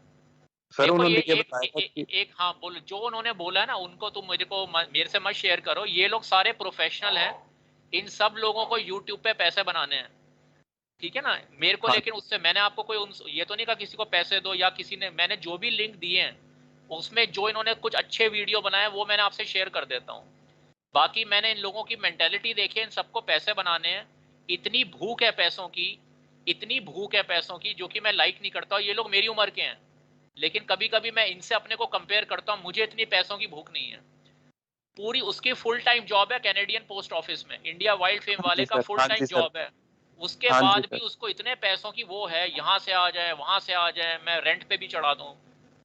[SPEAKER 8] सर
[SPEAKER 1] देखो ये
[SPEAKER 8] उन्होंने ये
[SPEAKER 1] एक
[SPEAKER 8] बताया था कि
[SPEAKER 1] एक हाँ बोल, जो उन्होंने बोला है ना उनको तुम मेरे से मत शेयर करो, ये लोग सारे प्रोफेशनल हैं, इन सब लोगों को यूट्यूब पे पैसे बनाने हैं, ठीक है ना। मेरे को
[SPEAKER 8] हाँ
[SPEAKER 1] लेकिन उससे मैंने आपको कोई ये तो नहीं कहा किसी को पैसे दो, या किसी ने, मैंने जो भी लिंक दिए हैं उसमें जो इन्होंने कुछ अच्छे वीडियो बनाए वो मैंने आपसे शेयर कर देता हूँ। बाकी मैंने इन लोगों की मेंटेलिटी देखी है, इन सबको पैसे बनाने हैं, इतनी भूख है पैसों की, इतनी भूख है पैसों की, जो कि मैं लाइक नहीं करता। ये लोग मेरी उम्र के हैं, लेकिन कभी कभी मैं इनसे अपने को कंपेयर करता हूँ, मुझे इतनी पैसों की भूख नहीं है। पूरी उसकी फुल टाइम जॉब है कैनेडियन पोस्ट ऑफिस में, इंडिया वाइल्ड फेम
[SPEAKER 8] हाँ
[SPEAKER 1] वाले
[SPEAKER 8] जी
[SPEAKER 1] का
[SPEAKER 8] सर,
[SPEAKER 1] फुल
[SPEAKER 8] हाँ
[SPEAKER 1] टाइम
[SPEAKER 8] जी सर,
[SPEAKER 1] जॉब है। उसके
[SPEAKER 8] हाँ जी
[SPEAKER 1] बाद भी
[SPEAKER 8] सर।
[SPEAKER 1] उसको इतने पैसों की वो है, यहाँ से आ जाए वहां से आ जाए, मैं रेंट पे भी चढ़ा दूँ,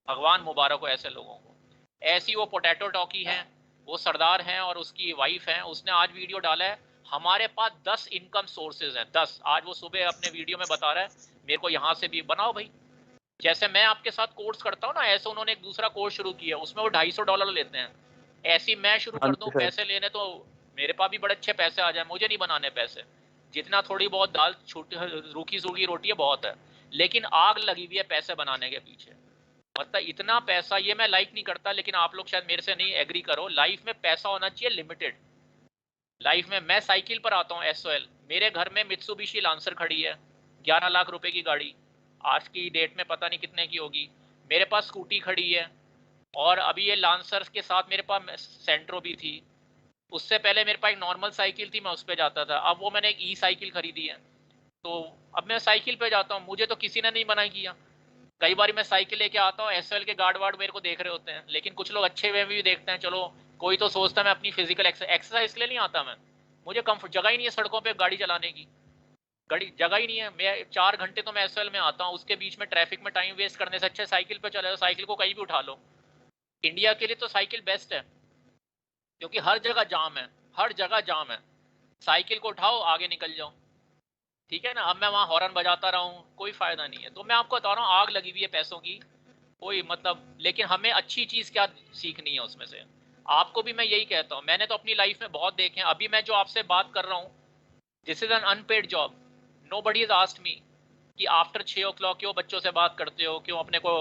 [SPEAKER 1] भगवान मुबारक हो ऐसे लोगों को। ऐसी वो पोटैटो टॉकी है, वो सरदार हैं और उसकी वाइफ है, उसने आज वीडियो डाला है, हमारे पास 10 इनकम सोर्सेज हैं, 10। आज वो सुबह अपने वीडियो में बता रहा है मेरे को यहाँ से भी बनाओ भाई, जैसे मैं आपके साथ कोर्स करता हूँ ना, ऐसे उन्होंने एक दूसरा कोर्स शुरू किया, उसमें वो $250 लेते हैं। ऐसी मैं शुरू
[SPEAKER 8] हाँ
[SPEAKER 1] कर
[SPEAKER 8] जी
[SPEAKER 1] दूं
[SPEAKER 8] सर।
[SPEAKER 1] पैसे लेने, तो मेरे पास भी बड़े अच्छे पैसे आ जाए, मुझे नहीं बनाने पैसे, जितना थोड़ी बहुत दाल छोटी रूखी सूखी रोटी है बहुत है, लेकिन आग लगी हुई है पैसे बनाने के पीछे। मतलब इतना पैसा, ये मैं लाइक नहीं करता, लेकिन आप लोग शायद मेरे से नहीं एग्री करो, लाइफ में पैसा होना चाहिए लिमिटेड। लाइफ में मैं साइकिल पर आता हूँ SOL, मेरे घर में मित्सुबिशी लांसर खड़ी है, 11 लाख रुपए की गाड़ी, आज की डेट में पता नहीं कितने की होगी। मेरे पास स्कूटी खड़ी है, और अभी ये लांसर के साथ मेरे पास सेंट्रो भी थी। उससे पहले मेरे पास एक नॉर्मल साइकिल थी, मैं उस पर जाता था, अब वो मैंने एक साइकिल खरीदी है, तो अब मैं साइकिल पे जाता हूँ, मुझे तो किसी ने नहीं मना किया। कई बार मैं साइकिल लेके आता हूँ, SOL के गार्ड वार्ड मेरे को देख रहे होते हैं, लेकिन कुछ लोग अच्छे वे भी देखते हैं, चलो कोई तो सोचता है मैं अपनी फिजिकल एक्सरसाइज इसलिए नहीं आता, मैं, मुझे कंफर्ट, जगह ही नहीं है सड़कों पे गाड़ी चलाने की, गाड़ी जगह ही नहीं है। मैं 4 घंटे तो मैं SOL में आता हूँ, उसके बीच में ट्रैफिक में टाइम वेस्ट करने से अच्छा साइकिल पे चले जाओ, साइकिल को कहीं भी उठा लो। इंडिया के लिए तो साइकिल बेस्ट है, क्योंकि हर जगह जाम है, हर जगह जाम है, साइकिल को उठाओ आगे निकल जाओ, ठीक है ना। अब मैं वहाँ हॉर्न बजाता रहा हूँ, कोई फायदा नहीं है। तो मैं आपको बता रहा हूँ, आग लगी हुई है पैसों की, कोई मतलब, लेकिन हमें अच्छी चीज क्या सीखनी है उसमें से। आपको भी मैं यही कहता हूँ, मैंने तो अपनी लाइफ में बहुत देखे हैं, अभी मैं जो आपसे बात कर रहा हूँ, this is an unpaid job, nobody is asked me कि आफ्टर 6 o'clock क्यों बच्चों से बात करते हो, क्यों अपने को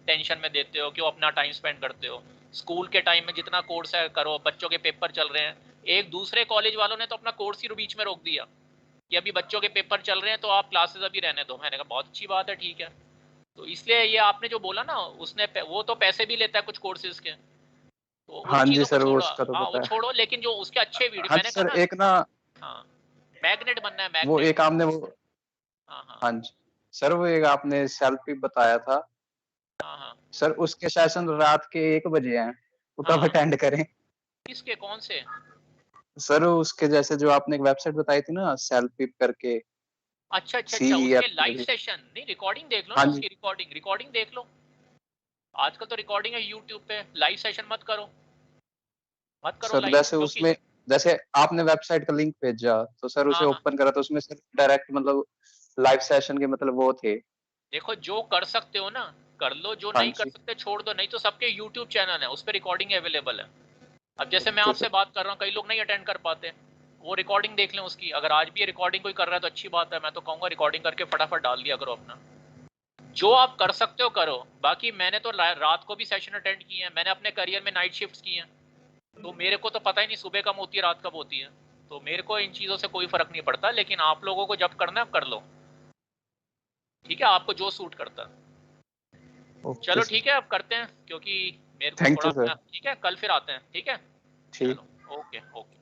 [SPEAKER 1] टेंशन में देते हो, क्यों अपना टाइम स्पेंड करते हो। स्कूल के टाइम में जितना कोर्स है करो, बच्चों के पेपर चल रहे हैं, एक दूसरे कॉलेज वालों ने तो अपना कोर्स ही बीच में रोक दिया कि अभी बच्चों के पेपर चल रहे हैं तो आप क्लासेस अभी रहने दो। मैंने कहा बहुत अच्छी बात है, ठीक है। तो इसलिए ये आपने जो बोला ना, उसने वो तो पैसे भी लेता है कुछ कोर्सेज के, तो उन
[SPEAKER 8] हाँ जी
[SPEAKER 1] चीजों को
[SPEAKER 8] सर, वो
[SPEAKER 1] छोड़ो,
[SPEAKER 8] उसका तो
[SPEAKER 1] हाँ वो
[SPEAKER 8] पता है।
[SPEAKER 1] छोड़ो, लेकिन जो उसके अच्छे वीडियो,
[SPEAKER 8] हाँ जी
[SPEAKER 1] मैंने कहा
[SPEAKER 8] सर,
[SPEAKER 1] ना,
[SPEAKER 8] एक ना
[SPEAKER 1] हाँ मैग्नेट बनना है,
[SPEAKER 8] वो
[SPEAKER 1] मैग्नेट।
[SPEAKER 8] एक आपने वो
[SPEAKER 1] हाँ हाँ
[SPEAKER 8] हाँ जी सर, वो एक आपने सेल्फी बताया था
[SPEAKER 1] हाँ हाँ
[SPEAKER 8] सर, उसके सेशन रात के 1 बजे हैं, तो कब
[SPEAKER 1] हाँ।
[SPEAKER 8] अटेंड करें?
[SPEAKER 1] किसके, कौन से?
[SPEAKER 8] सर उसके जैसे जो आपने एक वेबसाइट बताई थी ना, सेल्फी करके,
[SPEAKER 1] अच्छा अच्छा अच्छा, उसके लाइव
[SPEAKER 8] CEF।
[SPEAKER 1] सेशन नहीं, रिकॉर्डिंग देख लो ना
[SPEAKER 8] हाँ जी
[SPEAKER 1] उसकी, रिकॉर्डिंग देख लो। आजकल तो रिकॉर्डिंग है यूट्यूब पे, लाइव सेशन मत करो, मत करो
[SPEAKER 8] सर,
[SPEAKER 1] लाइव,
[SPEAKER 8] जैसे
[SPEAKER 1] क्योंकि
[SPEAKER 8] उसमें जैसे आपने वेबसाइट का लिंक भेजा, तो सर उसे
[SPEAKER 1] हाँ हाँ,
[SPEAKER 8] ओपन करा तो उसमें सर डायरेक्ट मतलब लाइव सेशन के मतलब वो थे।
[SPEAKER 1] देखो जो कर सकते हो ना कर लो, जो
[SPEAKER 8] हाँ
[SPEAKER 1] नहीं कर
[SPEAKER 8] जी
[SPEAKER 1] सकते छोड़ दो, नहीं तो सबके यूट्यूब चैनल है, उस पर रिकॉर्डिंग अवेलेबल है। अब जैसे मैं आपसे बात कर रहा हूँ, कई लोग नहीं अटेंड कर पाते, वो रिकॉर्डिंग देख लें उसकी। अगर आज भी ये रिकॉर्डिंग कोई कर रहा है तो अच्छी बात है, मैं तो कहूँगा रिकॉर्डिंग करके फटाफट डाल दिया करो अपना। जो आप कर सकते हो करो। बाकी मैंने तो रात को भी सेशन अटेंड किए हैं, मैंने अपने करियर में नाइट शिफ्ट्स की हैं, तो मेरे को तो पता ही नहीं सुबह कब होती है रात कब होती है, तो मेरे को इन चीज़ों से कोई फर्क नहीं पड़ता। लेकिन आप लोगों को जब करना है कर लो, ठीक है, आपको जो सूट करता है। चलो ठीक है, अब करते हैं क्योंकि मेरे को थोड़ा, ठीक है, कल फिर आते हैं, ठीक है, चलो, ओके ओके।